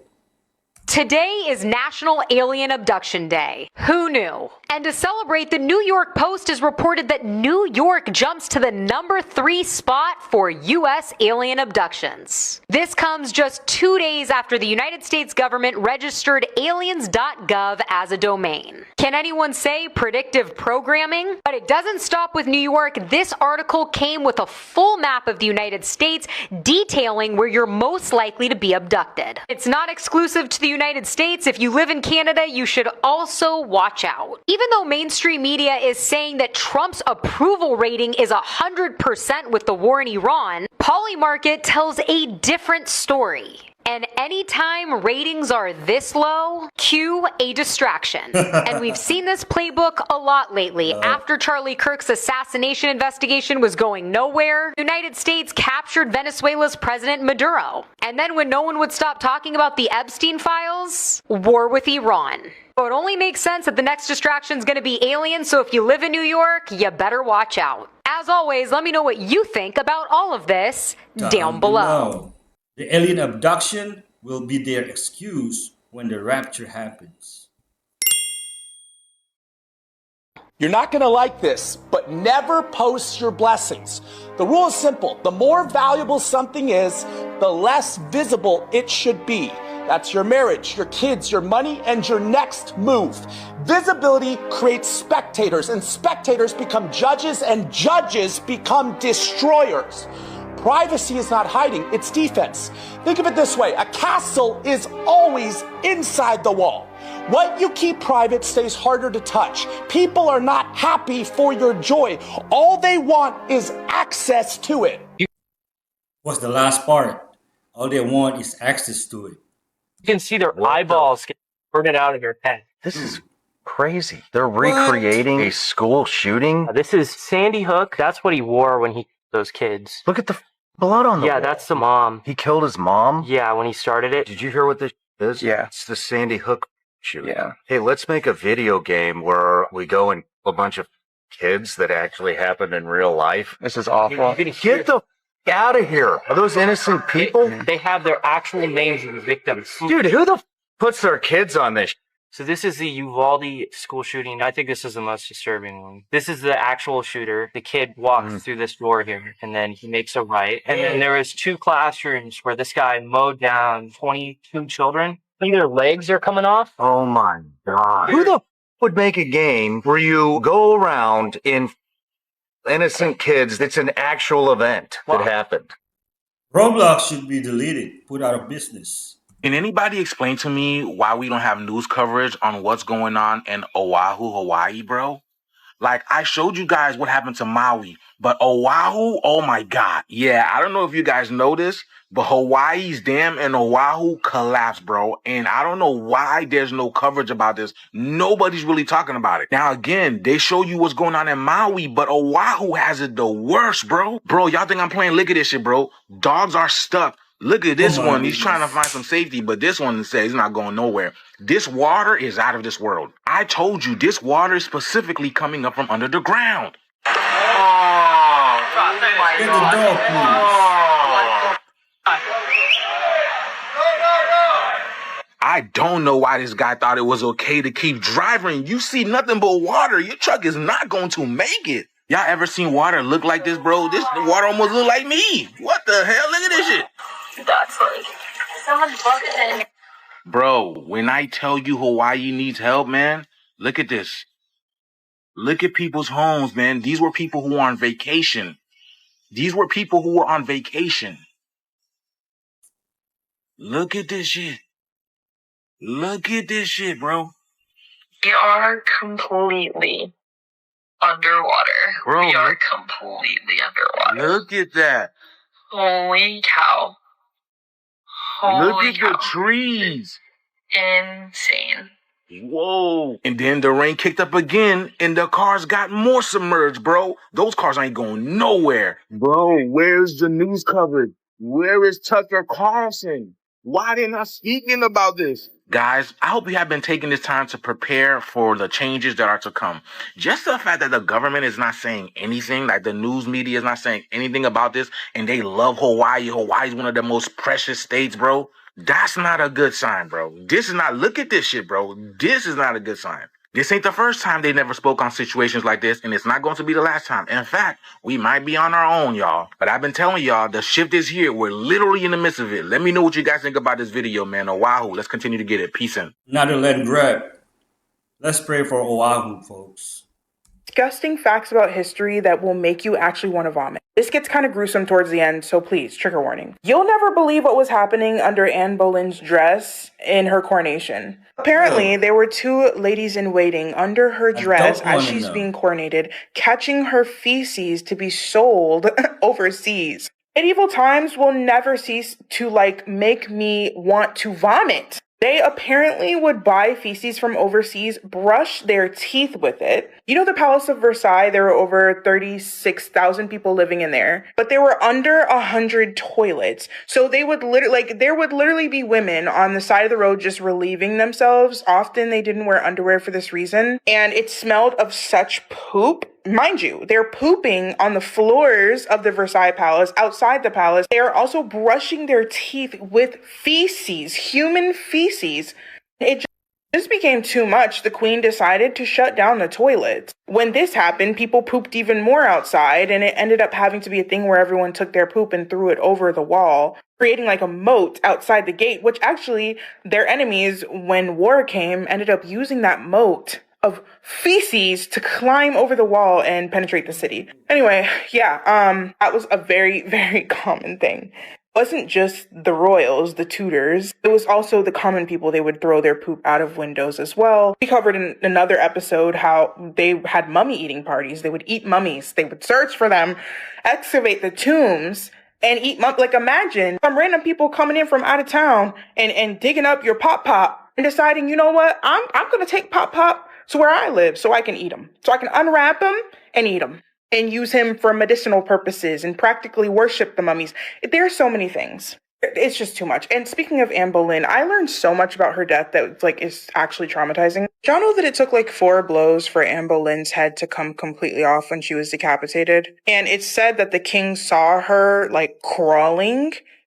Today is National Alien Abduction Day. Who knew? And to celebrate, the New York Post has reported that New York jumps to the #3 spot for U.S. alien abductions. This comes just 2 days after the United States government registered aliens.gov as a domain. Can anyone say predictive programming? But it doesn't stop with New York. This article came with a full map of the United States detailing where you're most likely to be abducted. It's not exclusive to the United States. If you live in Canada, you should also watch out. Even though mainstream media is saying that Trump's approval rating is 100% with the war in Iran, Polymarket tells a different story. And anytime ratings are this low, cue a distraction. And we've seen this playbook a lot lately. After Charlie Kirk's assassination investigation was going nowhere, the United States captured Venezuela's President Maduro. And then when no one would stop talking about the Epstein files, war with Iran. So it only makes sense that the next distraction is going to be aliens, so if you live in New York, you better watch out. As always, let me know what you think about all of this down below. The alien abduction will be their excuse when the rapture happens. You're not going to like this, but never post your blessings. The rule is simple. The more valuable something is, the less visible it should be. That's your marriage, your kids, your money, and your next move. Visibility creates spectators, and spectators become judges, and judges become destroyers. Privacy is not hiding, it's defense. Think of it this way, a castle is always inside the wall. What you keep private stays harder to touch. People are not happy for your joy. All they want is access to it. What's the last part? All they want is access to it. You can see their eyeballs get burning out of your head. This is crazy. They're recreating a school shooting. This is Sandy Hook. That's what he wore when he those kids. Look at the blood on the wall. Yeah, that's the mom. He killed his mom? Yeah, when he started it. Did you hear what this is? Yeah. It's the Sandy Hook shooting. Yeah. Hey, let's make a video game where we go and a bunch of kids that actually happened in real life. This is awful. Get the out of here. Are those innocent people? They have their actual names of the victims. Dude, who the puts their kids on this? So this is the Uvalde school shooting. I think this is the most disturbing one. This is the actual shooter. The kid walks through this door here, and then he makes a right. And then there was 2 classrooms where this guy mowed down 22 children. Look, their legs are coming off. Oh my God. Who the would make a game where you go around in innocent kids that's an actual event that happened? Roblox should be deleted, put out of business. Can anybody explain to me why we don't have news coverage on what's going on in Oahu, Hawaii, bro? Like, I showed you guys what happened to Maui, but Oahu, oh my God. Yeah, I don't know if you guys know this, but Hawaii's dam in Oahu collapsed, bro. And I don't know why there's no coverage about this. Nobody's really talking about it. Now, again, they show you what's going on in Maui, but Oahu has it the worst, bro. Bro, y'all think I'm playing? Look at this shit, bro. Dogs are stuck. Look at this one. He's trying to find some safety, but this one says he's not going nowhere. This water is out of this world. I told you this water is specifically coming up from under the ground. I don't know why this guy thought it was okay to keep driving. You see nothing but water. Your truck is not going to make it. Y'all ever seen water look like this, bro? The water almost look like me. What the hell? Look at this shit. That's like someone's bucket in. Bro, when I tell you Hawaii needs help, man, look at this. Look at people's homes, man. These were people who were on vacation. These were people who were on vacation. Look at this shit. Look at this shit, bro. We are completely underwater. Bro, we are completely underwater. Look at that. Holy cow. Holy Look at cow. the trees. Insane. Whoa. And then the rain kicked up again and the cars got more submerged, bro. Those cars ain't going nowhere. Bro, where's the news coverage? Where is Tucker Carlson? Why didn't I speaking about this? Guys, I hope you have been taking this time to prepare for the changes that are to come. Just the fact that the government is not saying anything, like the news media is not saying anything about this, and they love Hawaii. Hawaii is one of the most precious states, bro. That's not a good sign, bro. This is not, look at this shit, bro. This is not a good sign. This ain't the first time they never spoke on situations like this, and it's not going to be the last time. In fact, we might be on our own, y'all. But I've been telling y'all, the shift is here. We're literally in the midst of it. Let me know what you guys think about this video, man. Oahu, let's continue to get it. Peace in. Another land grab. Let's pray for Oahu, folks. Disgusting facts about history that will make you actually want to vomit. This gets kind of gruesome towards the end, so please, trigger warning. You'll never believe what was happening under Anne Boleyn's dress in her coronation. Apparently, there were 2 ladies in waiting under her dress as she's being coronated, catching her feces to be sold overseas. Medieval times will never cease to, make me want to vomit. They apparently would buy feces from overseas, brush their teeth with it. You know the Palace of Versailles, there were over 36,000 people living in there, but there were under 100 toilets. So they would there would literally be women on the side of the road just relieving themselves. Often they didn't wear underwear for this reason. And it smelled of such poop. Mind you, they're pooping on the floors of the Versailles Palace, outside the palace. They are also brushing their teeth with feces, human feces. It just became too much. The queen decided to shut down the toilets. When this happened, people pooped even more outside, and it ended up having to be a thing where everyone took their poop and threw it over the wall, creating like a moat outside the gate, which actually their enemies, when war came, ended up using that moat of feces to climb over the wall and penetrate the city. Anyway, that was a very, very common thing. It wasn't just the royals, the Tudors. It was also the common people. They would throw their poop out of windows as well. We covered in another episode how they had mummy eating parties. They would eat mummies. They would search for them, excavate the tombs, and eat like imagine some random people coming in from out of town and digging up your pop and deciding, you know what, I'm gonna take pop to where I live so I can eat him, so I can unwrap him and eat him and use him for medicinal purposes and practically worship the mummies. There's so many things. It's just too much. And speaking of Anne Boleyn, I learned so much about her death that like is actually traumatizing. Did y'all know that it took like 4 blows for Anne Boleyn's head to come completely off when she was decapitated? And it's said that the king saw her like crawling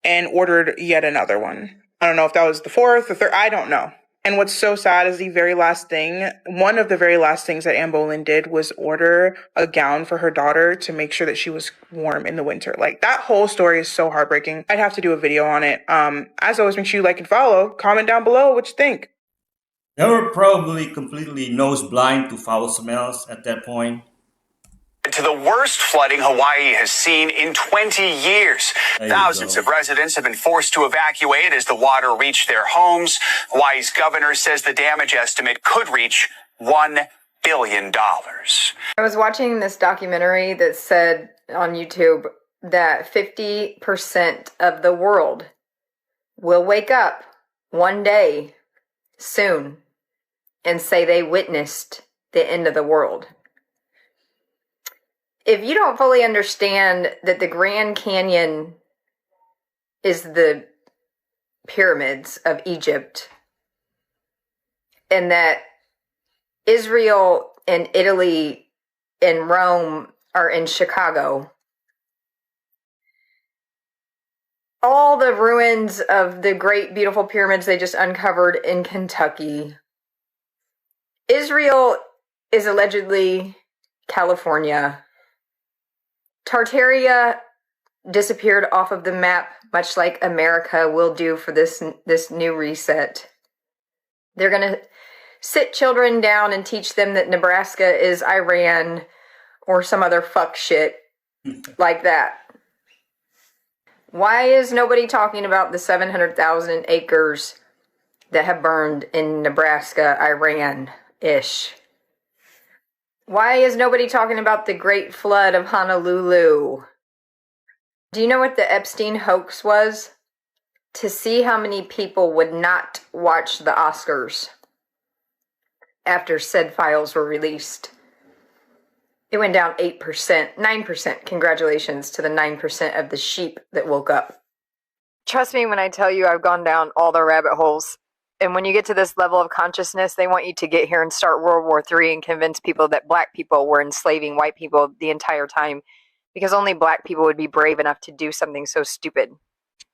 and ordered yet another one. I don't know if that was the 4th or 3rd. I don't know. And what's so sad is one of the very last things that Anne Boleyn did was order a gown for her daughter to make sure that she was warm in the winter. Like, that whole story is so heartbreaking. I'd have to do a video on it. As always, make sure you like and follow. Comment down below what you think. They were probably completely nose blind to foul smells at that point. To the worst flooding Hawaii has seen in 20 years. Thousands of residents have been forced to evacuate as the water reached their homes. Hawaii's governor says the damage estimate could reach $1 billion. I was watching this documentary that said on YouTube that 50% of the world will wake up one day soon and say they witnessed the end of the world. If you don't fully understand that the Grand Canyon is the pyramids of Egypt, and that Israel and Italy and Rome are in Chicago, all the ruins of the great beautiful pyramids they just uncovered in Kentucky, Israel is allegedly California. Tartaria disappeared off of the map, much like America will do for this new reset. They're going to sit children down and teach them that Nebraska is Iran or some other fuck shit like that. Why is nobody talking about the 700,000 acres that have burned in Nebraska, Iran-ish? Why is nobody talking about the Great Flood of Honolulu? Do you know what the Epstein hoax was? To see how many people would not watch the Oscars after said files were released. It went down 8%, 9%. Congratulations to the 9% of the sheep that woke up. Trust me when I tell you I've gone down all the rabbit holes. And when you get to this level of consciousness, they want you to get here and start World War III and convince people that black people were enslaving white people the entire time, because only black people would be brave enough to do something so stupid.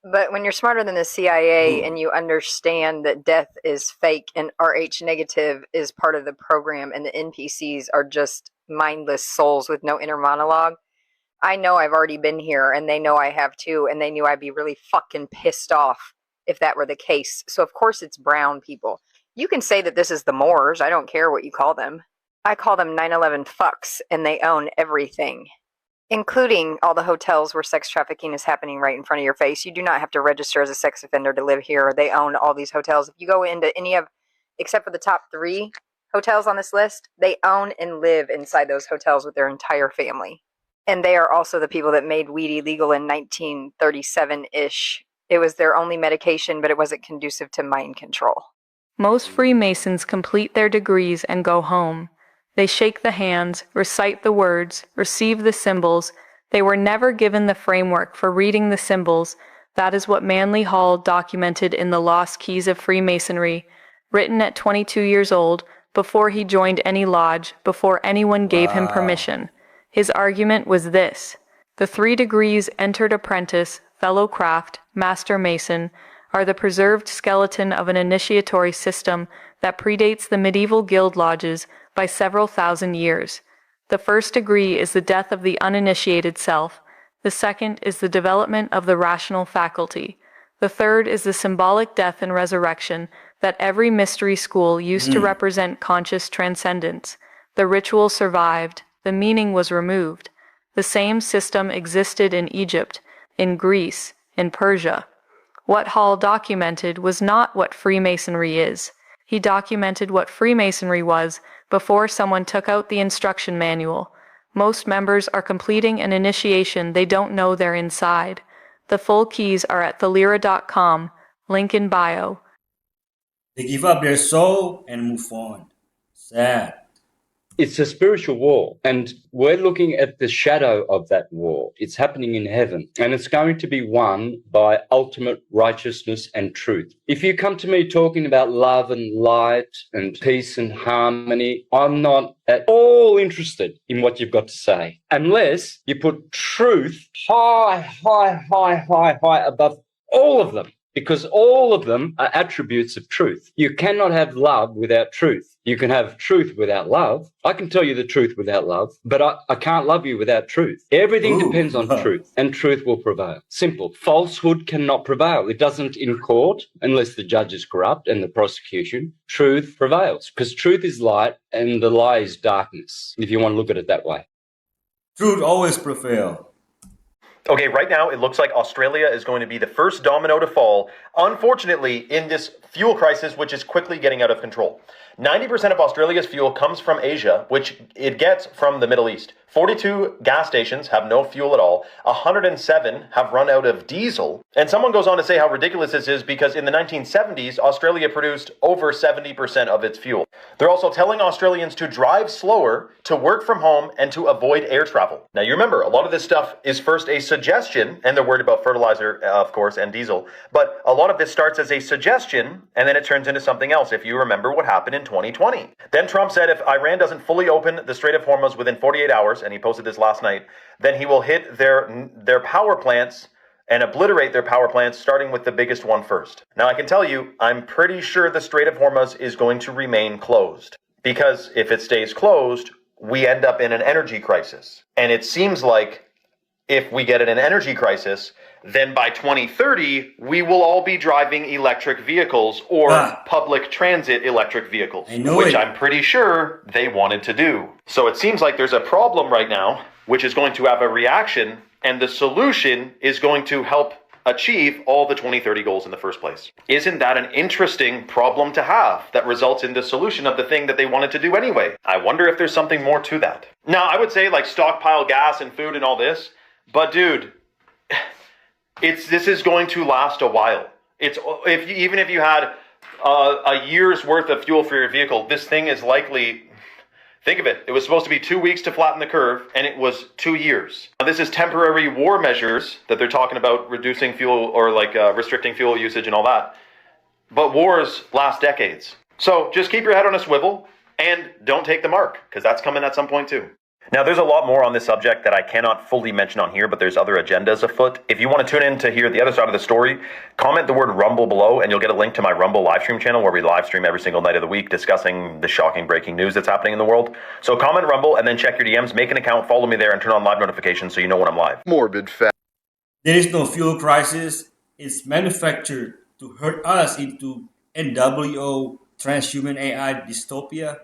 But when you're smarter than the CIA and you understand that death is fake and Rh negative is part of the program and the NPCs are just mindless souls with no inner monologue, I know I've already been here and they know I have too, and they knew I'd be really fucking pissed off if that were the case. So of course it's brown people. You can say that this is the Moors. I don't care what you call them. I call them 9/11 fucks, and they own everything, including all the hotels where sex trafficking is happening right in front of your face. You do not have to register as a sex offender to live here. They own all these hotels. If you go into any of, except for the top 3 hotels on this list, they own and live inside those hotels with their entire family. And they are also the people that made weed illegal in 1937-ish. It was their only medication, but it wasn't conducive to mind control. Most Freemasons complete their degrees and go home. They shake the hands, recite the words, receive the symbols. They were never given the framework for reading the symbols. That is what Manly Hall documented in the Lost Keys of Freemasonry, written at 22 years old, before he joined any lodge, before anyone gave him permission. His argument was this: the 3 degrees entered apprentice, fellow craft, master mason, are the preserved skeleton of an initiatory system that predates the medieval guild lodges by several thousand years. The first degree is the death of the uninitiated self. The second is the development of the rational faculty. The third is the symbolic death and resurrection that every mystery school used to represent conscious transcendence. The ritual survived. The meaning was removed. The same system existed in Egypt, in Greece, in Persia. What Hall documented was not what Freemasonry is. He documented what Freemasonry was before someone took out the instruction manual. Most members are completing an initiation they don't know they're inside. The full keys are at thalira.com, link in bio. They give up their soul and move on. Sad. It's a spiritual war, and we're looking at the shadow of that war. It's happening in heaven, and it's going to be won by ultimate righteousness and truth. If you come to me talking about love and light and peace and harmony, I'm not at all interested in what you've got to say, unless you put truth high above all of them. Because all of them are attributes of truth. You cannot have love without truth. You can have truth without love. I can tell you the truth without love, but I can't love you without truth. Everything depends on truth, and truth will prevail. Simple. Falsehood cannot prevail. It doesn't in court unless the judge is corrupt and the prosecution. Truth prevails because truth is light and the lie is darkness, if you want to look at it that way. Truth always prevails. Okay, right now it looks like Australia is going to be the first domino to fall, unfortunately, in this fuel crisis, which is quickly getting out of control. 90% of Australia's fuel comes from Asia, which it gets from the Middle East. 42 gas stations have no fuel at all. 107 have run out of diesel. And someone goes on to say how ridiculous this is because in the 1970s, Australia produced over 70% of its fuel. They're also telling Australians to drive slower, to work from home, and to avoid air travel. Now, you remember, a lot of this stuff is first a suggestion, and they're worried about fertilizer, of course, and diesel. But a lot of this starts as a suggestion, and then it turns into something else, if you remember what happened in 2020. Then Trump said if Iran doesn't fully open the Strait of Hormuz within 48 hours, and he posted this last night, then he will hit their power plants and obliterate their power plants, starting with the biggest one first. Now, I can tell you, I'm pretty sure the Strait of Hormuz is going to remain closed. Because if it stays closed, we end up in an energy crisis. And it seems like if we get in an energy crisis, then by 2030, we will all be driving electric vehicles or public transit electric vehicles, which I'm pretty sure they wanted to do. So it seems like there's a problem right now, which is going to have a reaction, and the solution is going to help achieve all the 2030 goals in the first place. Isn't that an interesting problem to have that results in the solution of the thing that they wanted to do anyway? I wonder if there's something more to that. Now, I would say like stockpile gas and food and all this, but dude, this is going to last a while. Even if you had a year's worth of fuel for your vehicle, this thing is likely. Think of it. It was supposed to be 2 weeks to flatten the curve, and it was 2 years. Now, this is temporary war measures that they're talking about, reducing fuel or restricting fuel usage and all that. But wars last decades. So just keep your head on a swivel and don't take the mark, because that's coming at some point too. Now, there's a lot more on this subject that I cannot fully mention on here, but there's other agendas afoot. If you want to tune in to hear the other side of the story, comment the word Rumble below, and you'll get a link to my Rumble live stream channel where we live stream every single night of the week discussing the shocking breaking news that's happening in the world. So comment Rumble and then check your DMs, make an account, follow me there, and turn on live notifications so you know when I'm live. Morbid fact. There is no fuel crisis. It's manufactured to hurt us into NWO transhuman AI dystopia.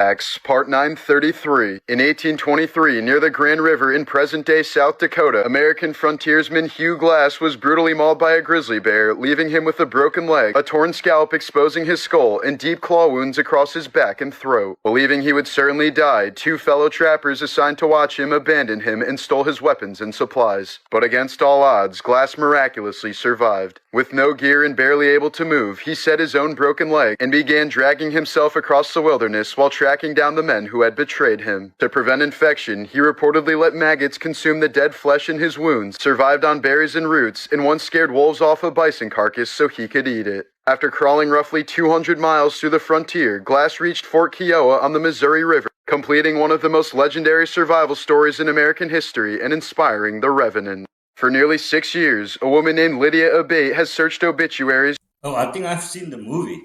Acts, Part 933. In 1823, near the Grand River in present-day South Dakota, American frontiersman Hugh Glass was brutally mauled by a grizzly bear, leaving him with a broken leg, a torn scalp exposing his skull, and deep claw wounds across his back and throat. Believing he would certainly die, 2 fellow trappers assigned to watch him abandoned him and stole his weapons and supplies. But against all odds, Glass miraculously survived. With no gear and barely able to move, he set his own broken leg and began dragging himself across the wilderness while tracking down the men who had betrayed him. To prevent infection, he reportedly let maggots consume the dead flesh in his wounds, survived on berries and roots, and once scared wolves off a bison carcass so he could eat it. After crawling roughly 200 miles through the frontier, Glass reached Fort Kiowa on the Missouri River, completing one of the most legendary survival stories in American history and inspiring the Revenant. For nearly 6 years, a woman named Lydia Abate has searched obituaries I think I've seen the movie.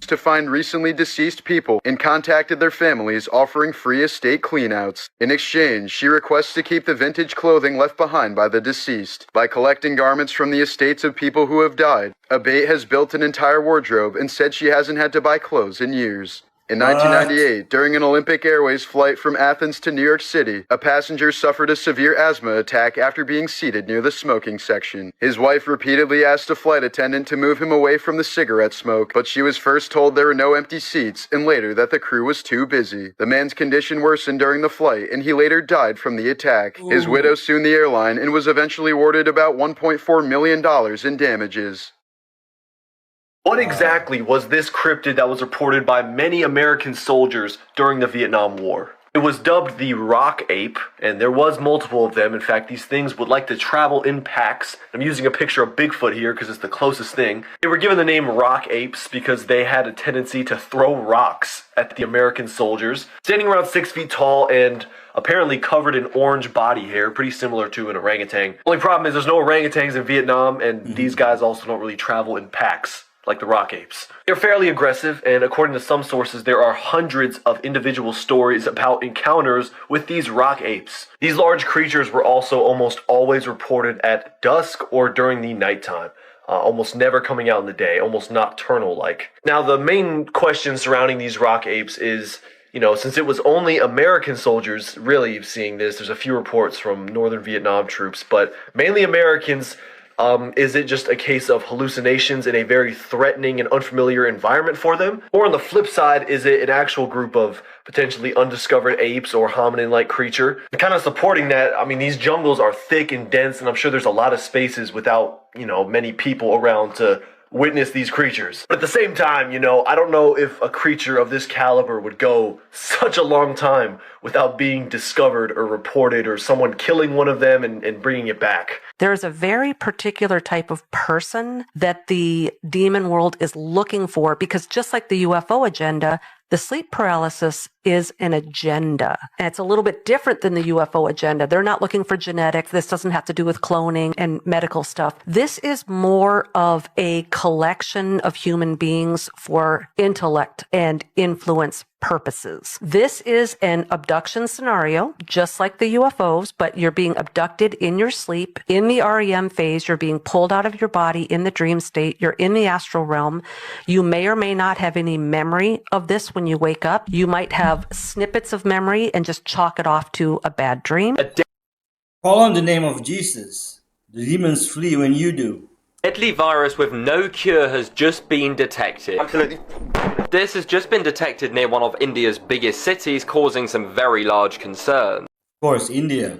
To find recently deceased people and contacted their families offering free estate cleanouts. In exchange, she requests to keep the vintage clothing left behind by the deceased. By collecting garments from the estates of people who have died, Abate has built an entire wardrobe and said she hasn't had to buy clothes in years. In 1998, during an Olympic Airways flight from Athens to New York City, a passenger suffered a severe asthma attack after being seated near the smoking section. His wife repeatedly asked a flight attendant to move him away from the cigarette smoke, but she was first told there were no empty seats and later that the crew was too busy. The man's condition worsened during the flight and he later died from the attack. His widow sued the airline and was eventually awarded about $1.4 million in damages. What exactly was this cryptid that was reported by many American soldiers during the Vietnam War? It was dubbed the rock ape, and there was multiple of them. In fact, these things would like to travel in packs. I'm using a picture of Bigfoot here because it's the closest thing. They were given the name rock apes because they had a tendency to throw rocks at the American soldiers. Standing around 6 feet tall and apparently covered in orange body hair, pretty similar to an orangutan. Only problem is there's no orangutans in Vietnam, and these guys also don't really travel in packs like the rock apes. They're fairly aggressive, and according to some sources, there are hundreds of individual stories about encounters with these rock apes. These large creatures were also almost always reported at dusk or during the nighttime. Almost never coming out in the day, almost nocturnal-like. Now, the main question surrounding these rock apes is, since it was only American soldiers really seeing this, there's a few reports from northern Vietnam troops, but mainly Americans. Is it just a case of hallucinations in a very threatening and unfamiliar environment for them? Or on the flip side, is it an actual group of potentially undiscovered apes or hominin-like creature? And kind of supporting that, these jungles are thick and dense, and I'm sure there's a lot of spaces without, many people around to witness these creatures. But at the same time, I don't know if a creature of this caliber would go such a long time without being discovered or reported or someone killing one of them and bringing it back. There's a very particular type of person that the demon world is looking for, because just like the UFO agenda, the sleep paralysis is an agenda. And it's a little bit different than the UFO agenda. They're not looking for genetics. This doesn't have to do with cloning and medical stuff. This is more of a collection of human beings for intellect and influence purposes. This is an abduction scenario, just like the UFOs, but you're being abducted in your sleep. In the REM phase, you're being pulled out of your body in the dream state. You're in the astral realm. You may or may not have any memory of this when you wake up. You might have snippets of memory and just chalk it off to a bad dream. Call on the name of Jesus. The demons flee when you do. Deadly virus with no cure has just been detected. Absolutely. This has just been detected near one of India's biggest cities, causing some very large concern. Of course, India.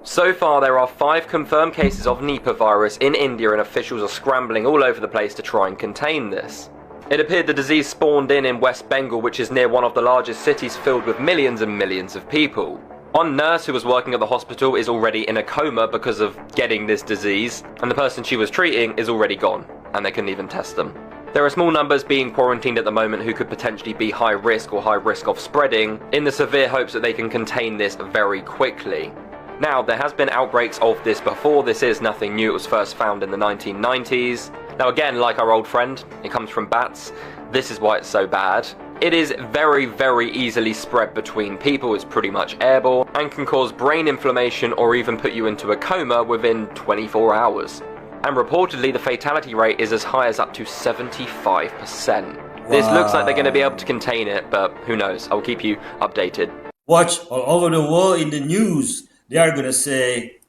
So far, there are 5 confirmed cases of Nipah virus in India, and officials are scrambling all over the place to try and contain this. It appeared the disease spawned in West Bengal, which is near one of the largest cities filled with millions and millions of people. One nurse who was working at the hospital is already in a coma because of getting this disease, and the person she was treating is already gone, and they couldn't even test them. There are small numbers being quarantined at the moment who could potentially be high risk or high risk of spreading, in the severe hopes that they can contain this very quickly. Now, there has been outbreaks of this before. This is nothing new. It was first found in the 1990s. Now again, like our old friend, it comes from bats. This is why it's so bad. It is very, very easily spread between people. It's pretty much airborne and can cause brain inflammation or even put you into a coma within 24 hours. And reportedly, the fatality rate is as high as up to 75%. This looks like they're going to be able to contain it, but who knows? I'll keep you updated. Watch all over the world in the news. They are going to say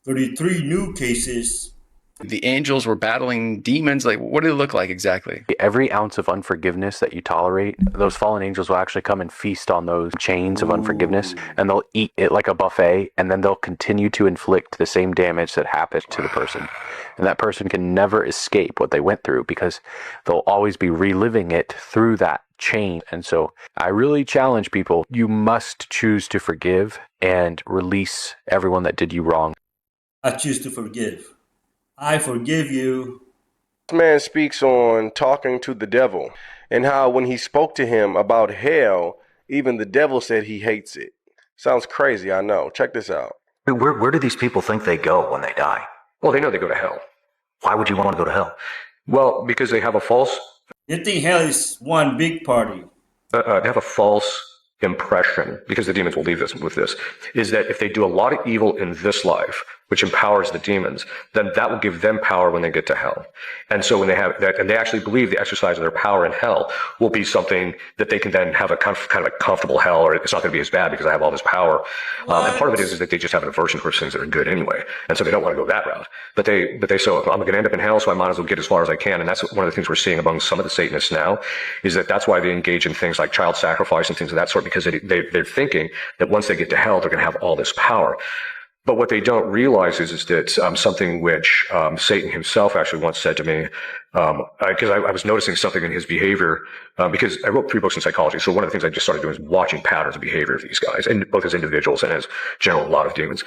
33 new cases. The angels were battling demons. Like, what did it look like exactly? Every ounce of unforgiveness that you tolerate, those fallen angels will actually come and feast on those chains of unforgiveness, and they'll eat it like a buffet, and then they'll continue to inflict the same damage that happened to the person. And that person can never escape what they went through because they'll always be reliving it through that chain. And so I really challenge people, you must choose to forgive and release everyone that did you wrong. I choose to forgive. I forgive you. This man speaks on talking to the devil and how when he spoke to him about hell, even the devil said he hates it. Sounds crazy, I know. Check this out. Where do these people think they go when they die? Well, they know they go to hell. Why would you want to go to hell? Well, because they have a false... They think hell is one big party. They have a false impression, because the demons will leave us with this, is that if they do a lot of evil in this life, which empowers the demons, then that will give them power when they get to hell. And so when they have that, and they actually believe the exercise of their power in hell will be something that they can then have a kind of a comfortable hell, or it's not going to be as bad because I have all this power. And part of it is that they just have an aversion towards things that are good anyway. And so they don't want to go that route. But they so I'm going to end up in hell, so I might as well get as far as I can. And that's one of the things we're seeing among some of the Satanists now, is that's why they engage in things like child sacrifice and things of that sort, because they're thinking that once they get to hell, they're going to have all this power. But what they don't realize is that something which Satan himself actually once said to me, because I was noticing something in his behavior, because I wrote 3 books in psychology. So one of the things I just started doing is watching patterns of behavior of these guys, and both as individuals and as general a lot of demons.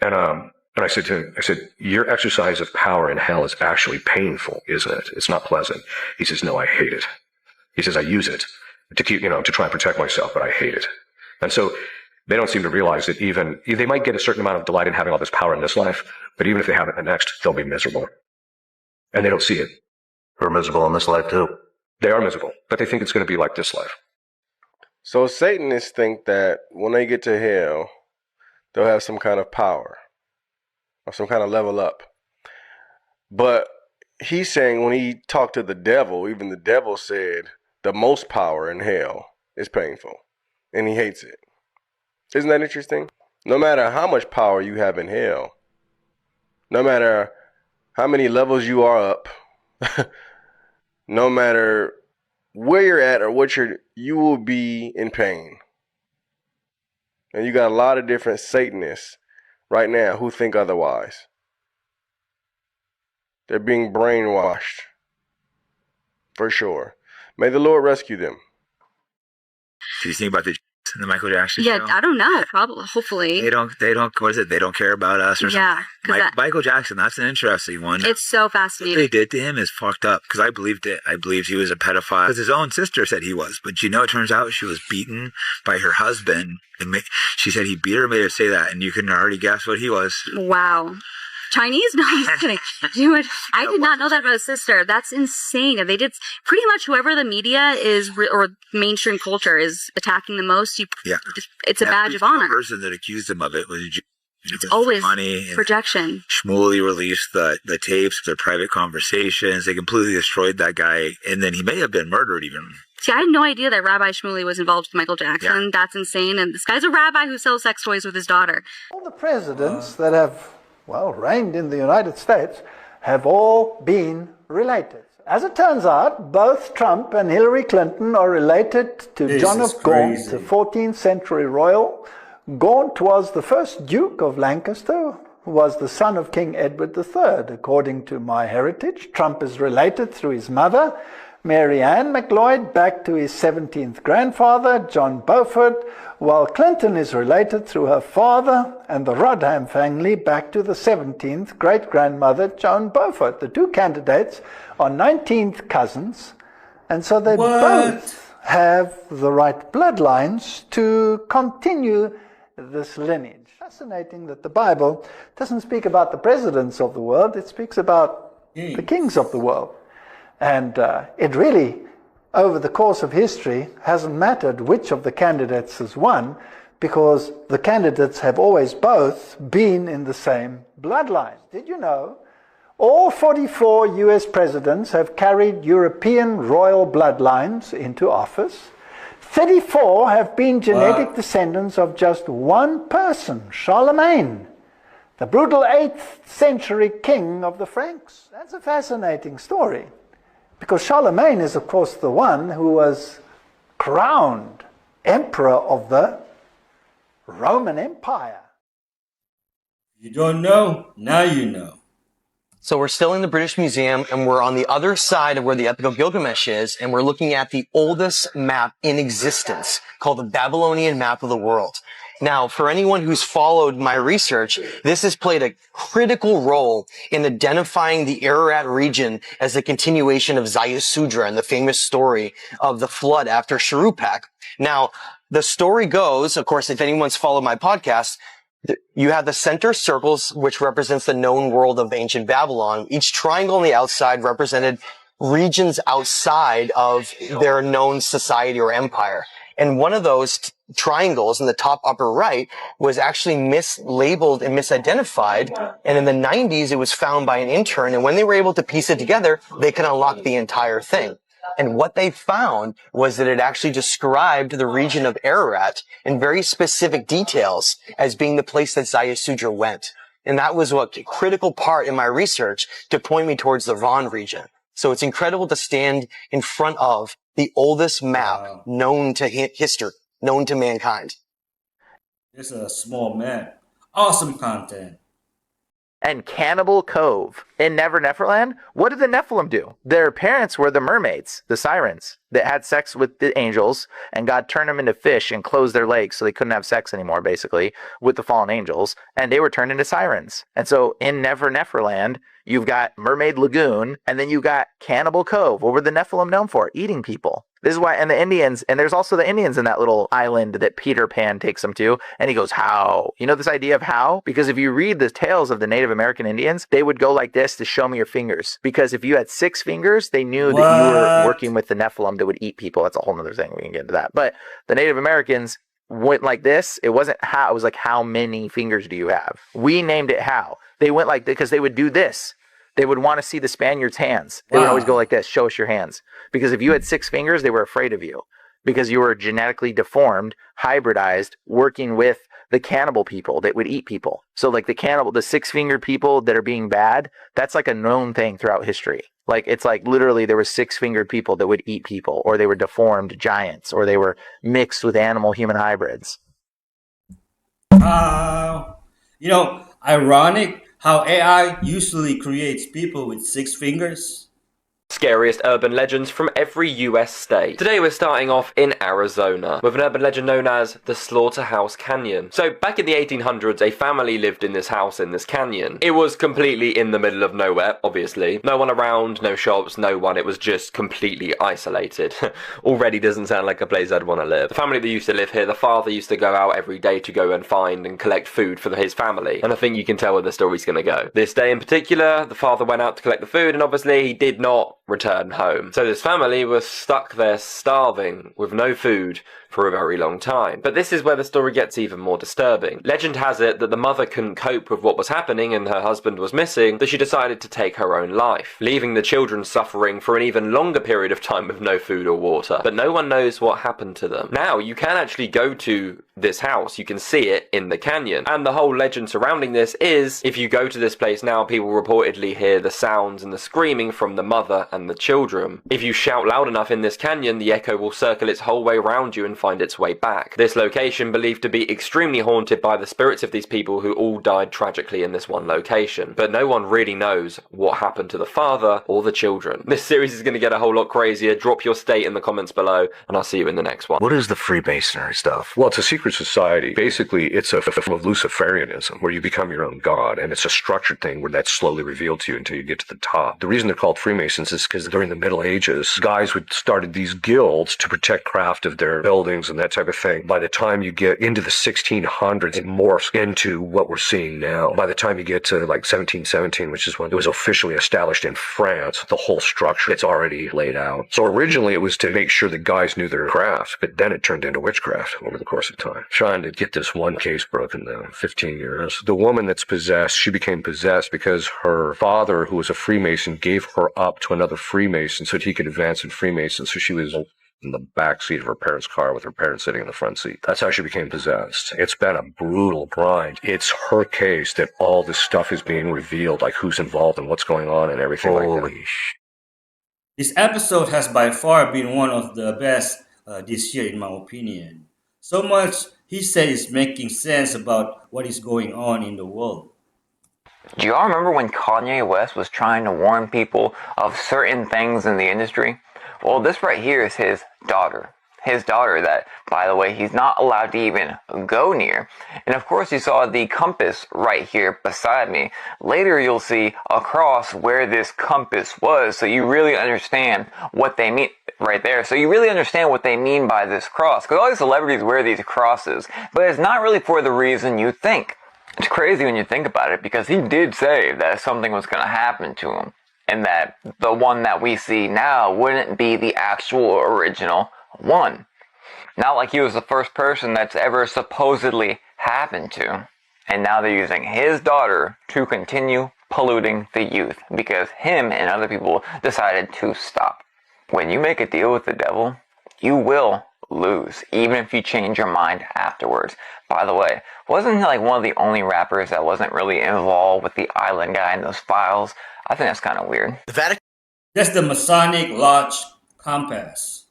And I said to him, your exercise of power in hell is actually painful, isn't it? It's not pleasant. He says, no, I hate it. He says, I use it to keep, to try and protect myself, but I hate it. And so they don't seem to realize that even they might get a certain amount of delight in having all this power in this life, but even if they have it in the next, they'll be miserable. And they don't see it. We're miserable in this life too. They are miserable, but they think it's going to be like this life. So Satanists think that when they get to hell, they'll have some kind of power or some kind of level up. But he's saying when he talked to the devil, even the devil said the most power in hell is painful, and he hates it. Isn't that interesting? No matter how much power you have in hell, no matter how many levels you are up, no matter where you're at or what you will be in pain. And you got a lot of different Satanists right now who think otherwise. They're being brainwashed, for sure. May the Lord rescue them. Do you think about the Michael Jackson Yeah, show? I don't know. Probably, hopefully. They don't, what is it? They don't care about us or Yeah, something? Michael Jackson, that's an interesting one. It's so What fascinating. they did to him is fucked up, because I believed it. I believed he was a pedophile. Because his own sister said he was. But it turns out she was beaten by her husband. And she said he beat her, made her say that. And you can already guess what he was. Wow. Chinese? No, I'm just kidding. Dude, I did not know that about his sister. That's insane. They did pretty much whoever the media is or mainstream culture is attacking the most. It's a badge of honor. The person that accused him of it was It's always money. projection. Shmuley released the tapes of their private conversations. They completely destroyed that guy, and then he may have been murdered even. See, I had no idea that Rabbi Shmuley was involved with Michael Jackson. Yeah. That's insane. And this guy's a rabbi who sells sex toys with his daughter. All the presidents that have, reigned in the United States have all been related. As it turns out, both Trump and Hillary Clinton are related to This John is of Gaunt, crazy. the 14th century royal. Gaunt was the first Duke of Lancaster, who was the son of King Edward III. According to MyHeritage, Trump is related through his mother, Mary Ann McLeod, back to his 17th grandfather, John Beaufort, while Clinton is related through her father and the Rodham family back to the 17th great-grandmother, Joan Beaufort. The two candidates are 19th cousins, and so they both have the right bloodlines to continue this lineage. Fascinating that the Bible doesn't speak about the presidents of the world, it speaks about the kings of the world. And it really, over the course of history, hasn't mattered which of the candidates has won, because the candidates have always both been in the same bloodline. Did you know all 44 US presidents have carried European royal bloodlines into office? 34 have been genetic descendants of just one person, Charlemagne, the brutal 8th century king of the Franks. That's a fascinating story, because Charlemagne is, of course, the one who was crowned emperor of the Roman Empire. You don't know? Now you know. So we're still in the British Museum, and we're on the other side of where the Epic of Gilgamesh is, and we're looking at the oldest map in existence, called the Babylonian Map of the World. Now, for anyone who's followed my research, this has played a critical role in identifying the Ararat region as a continuation of Zayasudra and the famous story of the flood after Shuruppak. Now, the story goes, of course, if anyone's followed my podcast, you have the center circles, which represents the known world of ancient Babylon. Each triangle on the outside represented regions outside of their known society or empire. And one of those triangles in the top upper right was actually mislabeled and misidentified. And in the 90s, it was found by an intern. And when they were able to piece it together, they could unlock the entire thing. And what they found was that it actually described the region of Ararat in very specific details as being the place that Zayasudra went. And that was a critical part in my research to point me towards the Van region. So it's incredible to stand in front of the oldest map known to history, known to mankind. It's a small map. Awesome content. And Cannibal Cove. In Never Neverland, what did the Nephilim do? Their parents were the mermaids, the sirens, that had sex with the angels, and God turned them into fish and closed their legs so they couldn't have sex anymore, basically, with the fallen angels, and they were turned into sirens. And so in Never Neverland, you've got Mermaid Lagoon, and then you got Cannibal Cove. What were the Nephilim known for? Eating people. This is why, and the Indians, and there's also the Indians in that little island that Peter Pan takes them to, and he goes, how? You know this idea of how? Because if you read the tales of the Native American Indians, they would go like this to show me your fingers. Because if you had 6 fingers, they knew that you were working with the Nephilim that would eat people. That's a whole other thing. We can get into that. But the Native Americans went like this. It wasn't how, it was like, how many fingers do you have? We named it how. They went like this because they would do this. They would want to see the Spaniards' hands. They would always go like this, show us your hands. Because if you had 6 fingers, they were afraid of you. Because you were genetically deformed, hybridized, working with the cannibal people that would eat people. So like the 6-fingered people that are being bad, that's like a known thing throughout history. Like it's like literally there were 6-fingered people that would eat people, or they were deformed giants, or they were mixed with animal-human hybrids. Ironic how AI usually creates people with 6 fingers. Scariest urban legends from every US state. Today we're starting off in Arizona with an urban legend known as the Slaughterhouse Canyon. So back in the 1800s, a family lived in this house in this canyon. It was completely in the middle of nowhere, obviously. No one around, no shops, no one. It was just completely isolated. Already doesn't sound like a place I'd want to live. The family that used to live here, the father used to go out every day to go and find and collect food for his family. And I think you can tell where the story's going to go. This day in particular, the father went out to collect the food, and obviously he did not return home. So this family was stuck there starving with no food for a very long time. But this is where the story gets even more disturbing. Legend has it that the mother couldn't cope with what was happening and her husband was missing, so she decided to take her own life, leaving the children suffering for an even longer period of time with no food or water. But no one knows what happened to them. Now, you can actually go to this house. You can see it in the canyon. And the whole legend surrounding this is, if you go to this place now, people reportedly hear the sounds and the screaming from the mother and the children. If you shout loud enough in this canyon, the echo will circle its whole way around you and find its way back. This location believed to be extremely haunted by the spirits of these people who all died tragically in this one location. But no one really knows what happened to the father or the children. This series is going to get a whole lot crazier. Drop your state in the comments below, and I'll see you in the next one. What is the Freemasonry stuff? Well, it's a secret society. Basically, it's a form of Luciferianism, where you become your own god, and it's a structured thing where that's slowly revealed to you until you get to the top. The reason they're called Freemasons is because during the Middle Ages, guys would started these guilds to protect craft of their buildings and that type of thing. By the time you get into the 1600s, it morphs into what we're seeing now. By the time you get to like 1717, which is when it was officially established in France, the whole structure, it's already laid out. So originally it was to make sure that guys knew their craft, but then it turned into witchcraft over the course of time. Trying to get this one case broken down, 15 years. The woman that's possessed, she became possessed because her father, who was a Freemason, gave her up to another Freemason so that he could advance in Freemason. So she was in the back seat of her parents' car with her parents sitting in the front seat. That's how she became possessed. It's been a brutal grind. It's her case that all this stuff is being revealed, like who's involved and what's going on and everything like that. This episode has by far been one of the best this year, in my opinion. So much he said is making sense about what is going on in the world. Do y'all remember when Kanye West was trying to warn people of certain things in the industry? Well, this right here is his daughter. His daughter that, by the way, he's not allowed to even go near. And of course, you saw the compass right here beside me. Later, you'll see a cross where this compass was, so you really understand what they mean right there. So you really understand what they mean by this cross. Because all these celebrities wear these crosses, but it's not really for the reason you think. It's crazy when you think about it, because he did say that something was going to happen to him, and that the one that we see now wouldn't be the actual original one. Not like he was the first person that's ever supposedly happened to. And now they're using his daughter to continue polluting the youth because him and other people decided to stop. When you make a deal with the devil, you will lose, even if you change your mind afterwards. By the way, wasn't he like one of the only rappers that wasn't really involved with the island guy in those files? I think that's kind of weird. The Vatican That's the Masonic Lodge Compass.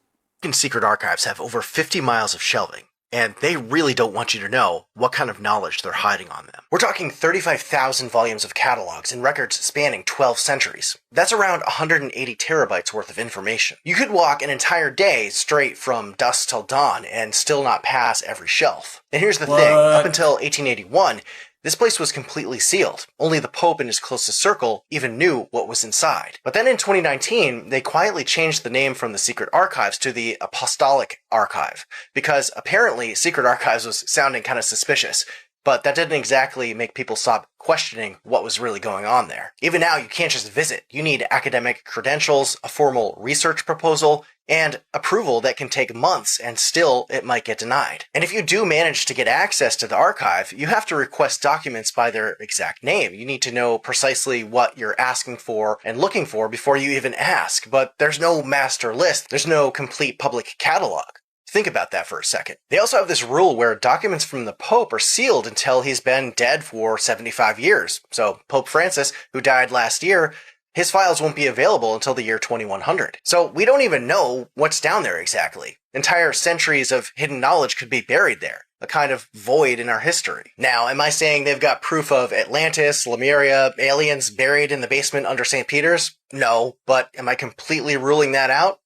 secret archives have over 50 miles of shelving, and they really don't want you to know what kind of knowledge they're hiding on them. We're talking 35,000 volumes of catalogs and records spanning 12 centuries. That's around 180 terabytes worth of information. You could walk an entire day straight from dusk till dawn and still not pass every shelf. And here's the thing, up until 1881, this place was completely sealed. Only the Pope and his closest circle even knew what was inside. But then in 2019, they quietly changed the name from the Secret Archives to the Apostolic Archive, because apparently Secret Archives was sounding kind of suspicious. But that didn't exactly make people stop questioning what was really going on there. Even now, you can't just visit. You need academic credentials, a formal research proposal, and approval that can take months, and still it might get denied. And if you do manage to get access to the archive, you have to request documents by their exact name. You need to know precisely what you're asking for and looking for before you even ask. But there's no master list. There's no complete public catalog. Think about that for a second. They also have this rule where documents from the Pope are sealed until he's been dead for 75 years. So Pope Francis, who died last year, his files won't be available until the year 2100. So we don't even know what's down there exactly. Entire centuries of hidden knowledge could be buried there, a kind of void in our history. Now, am I saying they've got proof of Atlantis, Lemuria, aliens buried in the basement under St. Peter's? No, but am I completely ruling that out?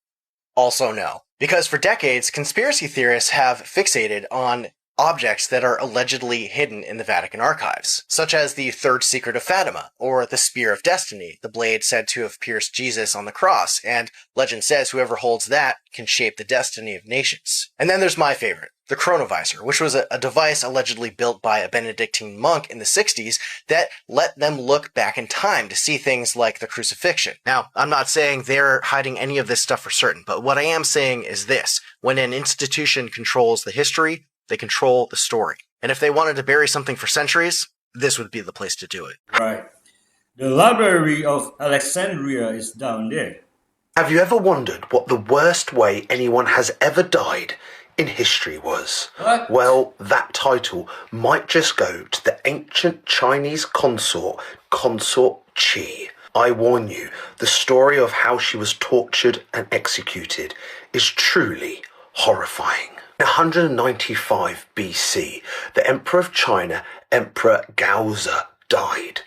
Also no. Because for decades, conspiracy theorists have fixated on objects that are allegedly hidden in the Vatican archives, such as the Third Secret of Fatima, or the Spear of Destiny, the blade said to have pierced Jesus on the cross, and legend says whoever holds that can shape the destiny of nations. And then there's my favorite, the chronovisor, which was a device allegedly built by a Benedictine monk in the 60s that let them look back in time to see things like the crucifixion. Now, I'm not saying they're hiding any of this stuff for certain, but what I am saying is this. When an institution controls the history, they control the story. And if they wanted to bury something for centuries, this would be the place to do it. Right. The Library of Alexandria is down there. Have you ever wondered what the worst way anyone has ever died in history was? What? Well, that title might just go to the ancient Chinese consort Qi. I warn you, the story of how she was tortured and executed is truly horrifying. In 195 BC, the Emperor of China, Emperor Gaozi, died.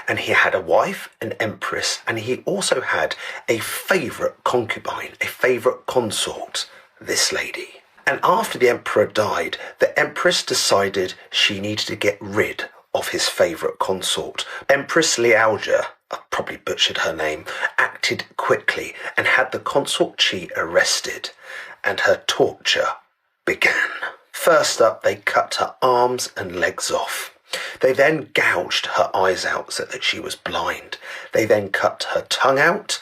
And he had a wife, an empress, and he also had a favourite concubine, a favourite consort, this lady. And after the emperor died, the empress decided she needed to get rid of his favourite consort. Empress Liaozhi, I probably butchered her name, acted quickly and had the consort Qi arrested, and her torture began. First up, they cut her arms and legs off. They then gouged her eyes out so that she was blind. They then cut her tongue out.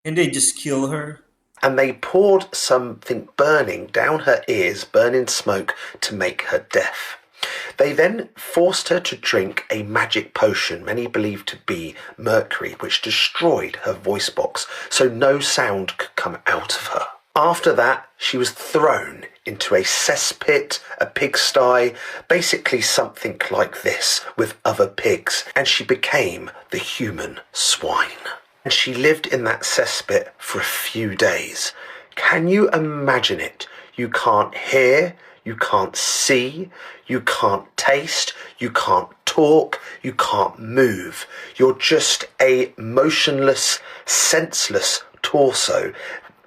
And they just kill her? And they poured something burning down her ears, burning smoke, to make her deaf. They then forced her to drink a magic potion, many believed to be mercury, which destroyed her voice box, so no sound could come out of her. After that, she was thrown into a cesspit, a pigsty, basically something like this with other pigs, and she became the human swine. And she lived in that cesspit for a few days. Can you imagine it? You can't hear, you can't see, you can't taste, you can't talk, you can't move. You're just a motionless, senseless torso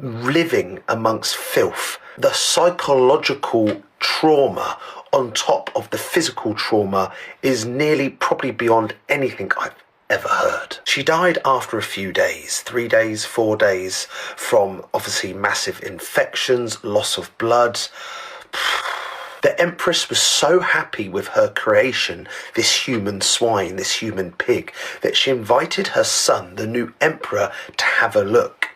living amongst filth. The psychological trauma on top of the physical trauma is nearly probably beyond anything I've ever heard. She died after a few days, 3 days, 4 days, from obviously massive infections, loss of blood. The Empress was so happy with her creation, this human swine, this human pig, that she invited her son, the new emperor, to have a look.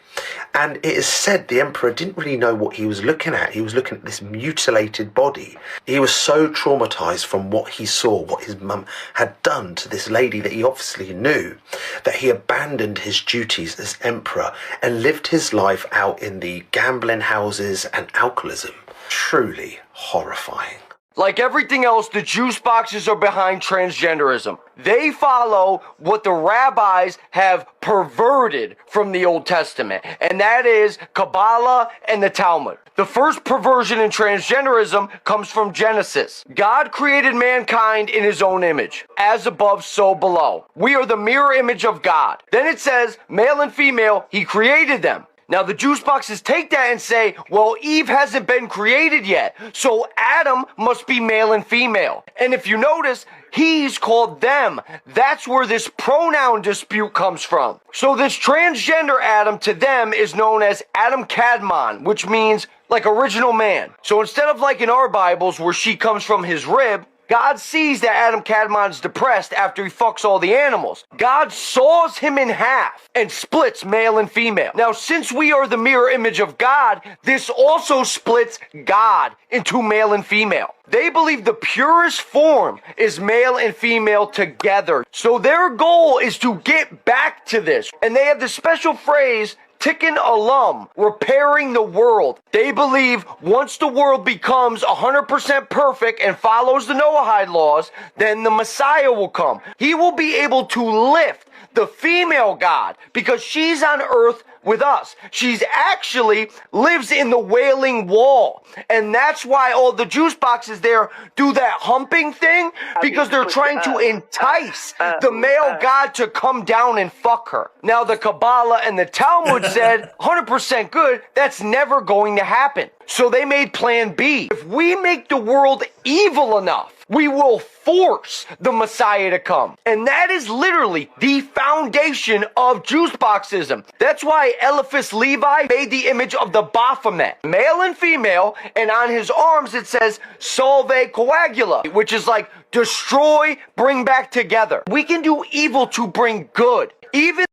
And it is said the emperor didn't really know what he was looking at. He was looking at this mutilated body. He was so traumatized from what he saw, what his mum had done to this lady that he obviously knew, that he abandoned his duties as emperor and lived his life out in the gambling houses and alcoholism. Truly horrifying. Like everything else, the juice boxes are behind transgenderism. They follow what the rabbis have perverted from the Old Testament, and that is Kabbalah and the Talmud. The first perversion in transgenderism comes from Genesis. God created mankind in his own image. As above, so below. We are the mirror image of God. Then it says, male and female, he created them. Now the juice boxes take that and say, well, Eve hasn't been created yet, so Adam must be male and female. And if you notice, he's called them. That's where this pronoun dispute comes from. So this transgender Adam to them is known as Adam Kadmon, which means like original man. So instead of like in our Bibles where she comes from his rib, God sees that Adam Kadmon's depressed after he fucks all the animals. God saws him in half and splits male and female. Now, since we are the mirror image of God, this also splits God into male and female. They believe the purest form is male and female together. So their goal is to get back to this. And they have this special phrase, Tikkun Olam, repairing the world. They believe once the world becomes 100% perfect and follows the Noahide laws, then the Messiah will come. He will be able to lift the female God because she's on earth with us. She's actually lives in the Wailing Wall. And that's why all the juice boxes there do that humping thing, because they're trying to entice the male God to come down and fuck her. Now the Kabbalah and the Talmud said 100% good, that's never going to happen. So they made plan B. If we make the world evil enough, we will force the Messiah to come. And that is literally the foundation of juiceboxism. That's why Eliphas Levi made the image of the Baphomet, male and female, and on his arms it says Salve Coagula, which is like destroy, bring back together. We can do evil to bring good. Even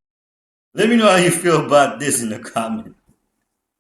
let me know how you feel about this in the comments.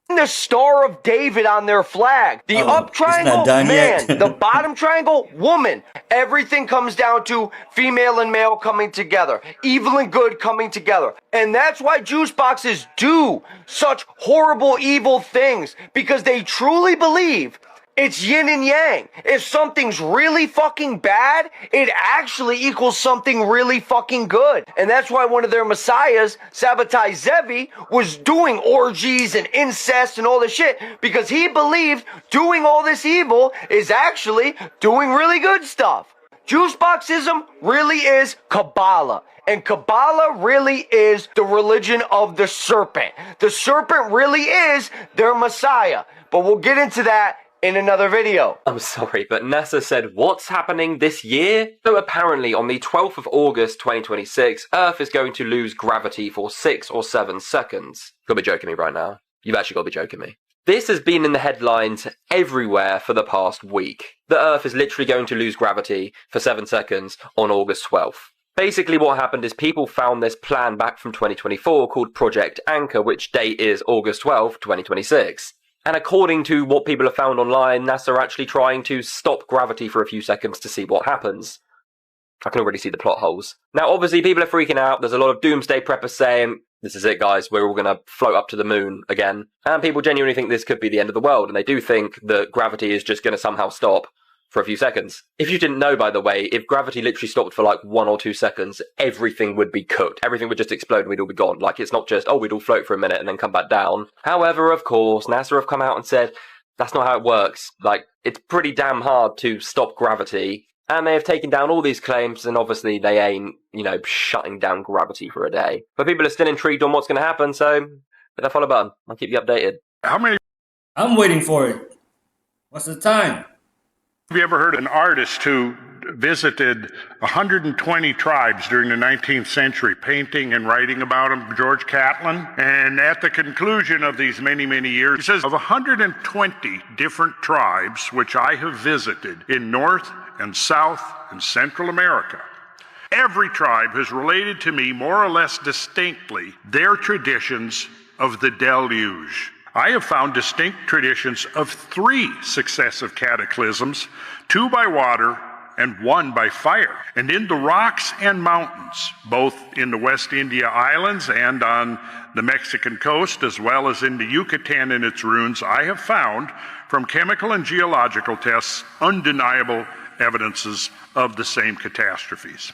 The Star of David on their flag. The up triangle, man. The bottom triangle, woman. Everything comes down to female and male coming together. Evil and good coming together. And that's why juice boxes do such horrible, evil things. Because they truly believe it's yin and yang. If something's really fucking bad, it actually equals something really fucking good. And that's why one of their messiahs, Sabbatai Zevi, was doing orgies and incest and all this shit, because he believed doing all this evil is actually doing really good stuff. Juiceboxism really is Kabbalah. And Kabbalah really is the religion of the serpent. The serpent really is their messiah. But we'll get into that in another video. I'm sorry, but NASA said what's happening this year? So apparently on the 12th of August 2026, Earth is going to lose gravity for 6 or 7 seconds. You've got to be joking me right now. You've actually got to be joking me. This has been in the headlines everywhere for the past week. The Earth is literally going to lose gravity for 7 seconds on August 12th. Basically what happened is people found this plan back from 2024 called Project Anchor, which date is August 12th, 2026. And according to what people have found online, NASA are actually trying to stop gravity for a few seconds to see what happens. I can already see the plot holes. Now, obviously, people are freaking out. There's a lot of doomsday preppers saying, this is it, guys. We're all going to float up to the moon again. And people genuinely think this could be the end of the world. And they do think that gravity is just going to somehow stop for a few seconds. If you didn't know, by the way, if gravity literally stopped for like 1 or 2 seconds, everything would be cooked. Everything would just explode and we'd all be gone. Like, it's not just, oh, we'd all float for a minute and then come back down. However, of course, NASA have come out and said, that's not how it works. Like, it's pretty damn hard to stop gravity. And they have taken down all these claims, and obviously they ain't, shutting down gravity for a day. But people are still intrigued on what's going to happen, so hit that follow button. I'll keep you updated. How many? I'm waiting for it. What's the time? Have you ever heard of an artist who visited 120 tribes during the 19th century, painting and writing about them, George Catlin? And at the conclusion of these many, many years, he says, of 120 different tribes which I have visited in North and South and Central America, every tribe has related to me more or less distinctly their traditions of the deluge. I have found distinct traditions of 3 successive cataclysms, 2 by water and 1 by fire. And in the rocks and mountains, both in the West India Islands and on the Mexican coast, as well as in the Yucatan and its ruins, I have found, from chemical and geological tests, undeniable evidences of the same catastrophes.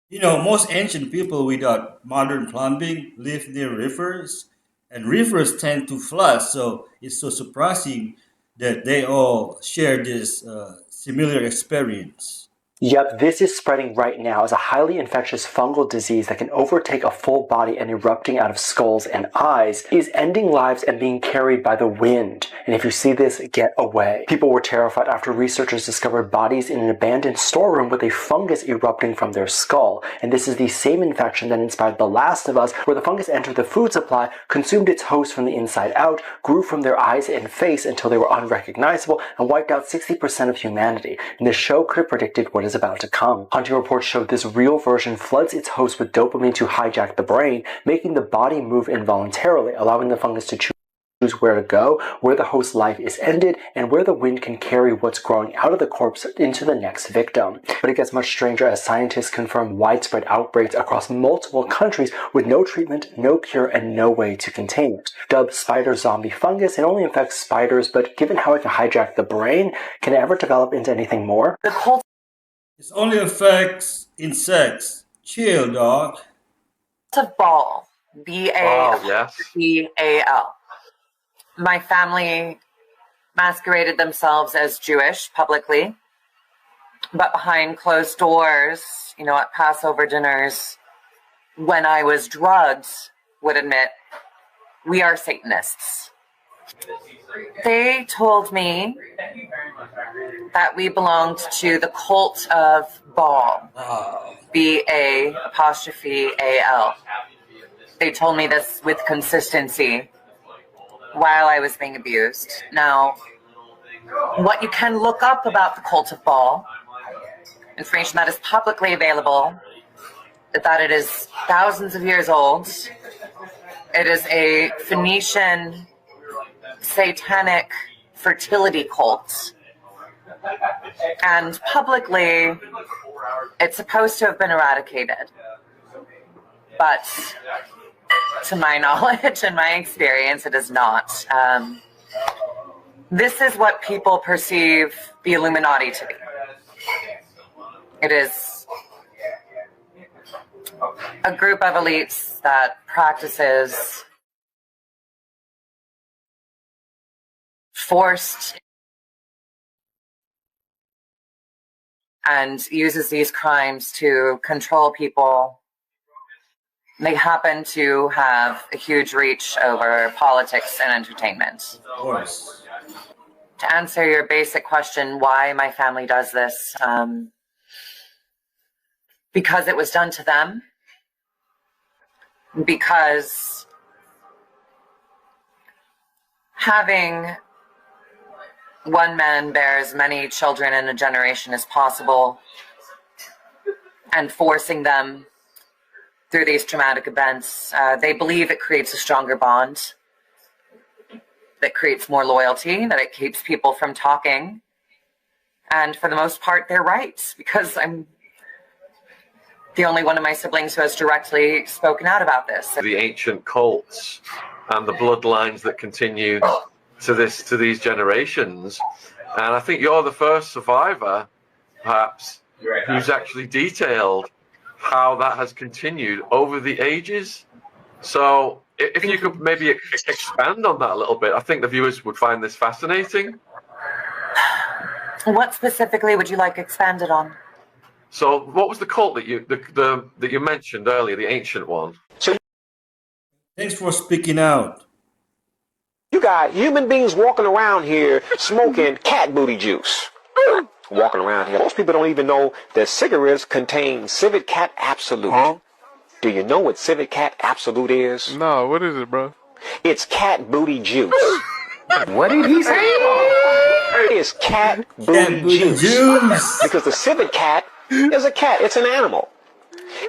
You know, most ancient people without modern plumbing live near rivers, and rivers tend to flood, so it's so surprising that they all share this similar experience. Yep, this is spreading right now as a highly infectious fungal disease that can overtake a full body and erupting out of skulls and eyes is ending lives and being carried by the wind. And if you see this, get away. People were terrified after researchers discovered bodies in an abandoned storeroom with a fungus erupting from their skull. And this is the same infection that inspired The Last of Us, where the fungus entered the food supply, consumed its host from the inside out, grew from their eyes and face until they were unrecognizable, and wiped out 60% of humanity. And the show could have predicted what is about to come. Hunting reports showed this real version floods its host with dopamine to hijack the brain, making the body move involuntarily, allowing the fungus to choose where to go, where the host's life is ended, and where the wind can carry what's growing out of the corpse into the next victim. But it gets much stranger as scientists confirm widespread outbreaks across multiple countries with no treatment, no cure, and no way to contain it. Dubbed spider zombie fungus, it only infects spiders, but given how it can hijack the brain, can it ever develop into anything more? It only affects insects. Chill, dog. Of Baal, B-A-B-A-L. My family masqueraded themselves as Jewish publicly, but behind closed doors, at Passover dinners, when I was drugged, would admit, we are Satanists. They told me that we belonged to the cult of Baal, B-A-apostrophe-A-L. They told me this with consistency while I was being abused. Now, what you can look up about the cult of Baal, information that is publicly available, is that it is thousands of years old. It is a Phoenician satanic fertility cult. And publicly, it's supposed to have been eradicated. But to my knowledge and my experience, it is not. This is what people perceive the Illuminati to be. It is a group of elites that practices forced and uses these crimes to control people. They happen to have a huge reach over politics and entertainment. Of course. To answer your basic question, why my family does this, because it was done to them, because having one man bear as many children in a generation as possible and forcing them through these traumatic events, they believe it creates a stronger bond, that creates more loyalty, that it keeps people from talking. And for the most part, they're right, because I'm the only one of my siblings who has directly spoken out about this. The ancient cults and the bloodlines that continue to these generations. And I think you're the first survivor, perhaps, who's actually detailed how that has continued over the ages. So if you could maybe expand on that a little bit, I think the viewers would find this fascinating. What specifically would you like expanded on? So what was the cult that you mentioned earlier, the ancient one? Thanks for speaking out. You got human beings walking around here smoking cat booty juice. Walking around here. Most people don't even know that cigarettes contain Civet Cat Absolute. Huh? Do you know what Civet Cat Absolute is? No, what is it, bro? It's cat booty juice. What did he say? It's cat booty juice. Because the civet cat is a cat. It's an animal.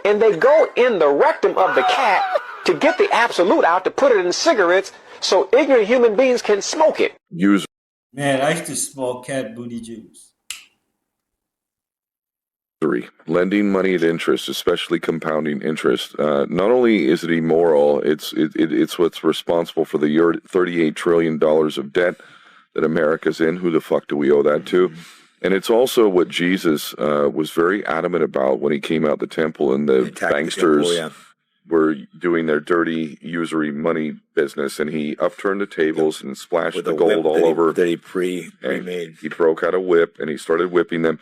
And they go in the rectum of the cat to get the absolute out to put it in cigarettes so ignorant human beings can smoke it. Man, I used to smoke cat booty juice. Lending money at interest, especially compounding interest, not only is it immoral, it's what's responsible for the $38 trillion of debt that America's in. Who the fuck do we owe that to? And it's also what Jesus was very adamant about when he came out the temple and the banksters were doing their dirty usury money business, and he upturned the tables and splashed the gold all over. That he pre-made. He broke out a whip and he started whipping them.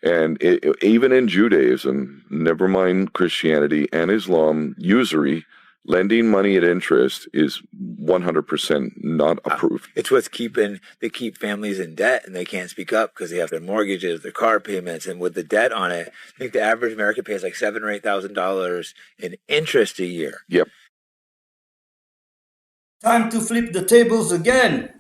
And even in Judaism, never mind Christianity and Islam, usury, lending money at interest is 100% not approved. It's what's they keep families in debt, and they can't speak up because they have their mortgages, their car payments, and with the debt on it, I think the average American pays like $7,000 or $8,000 in interest a year. Yep. Time to flip the tables again.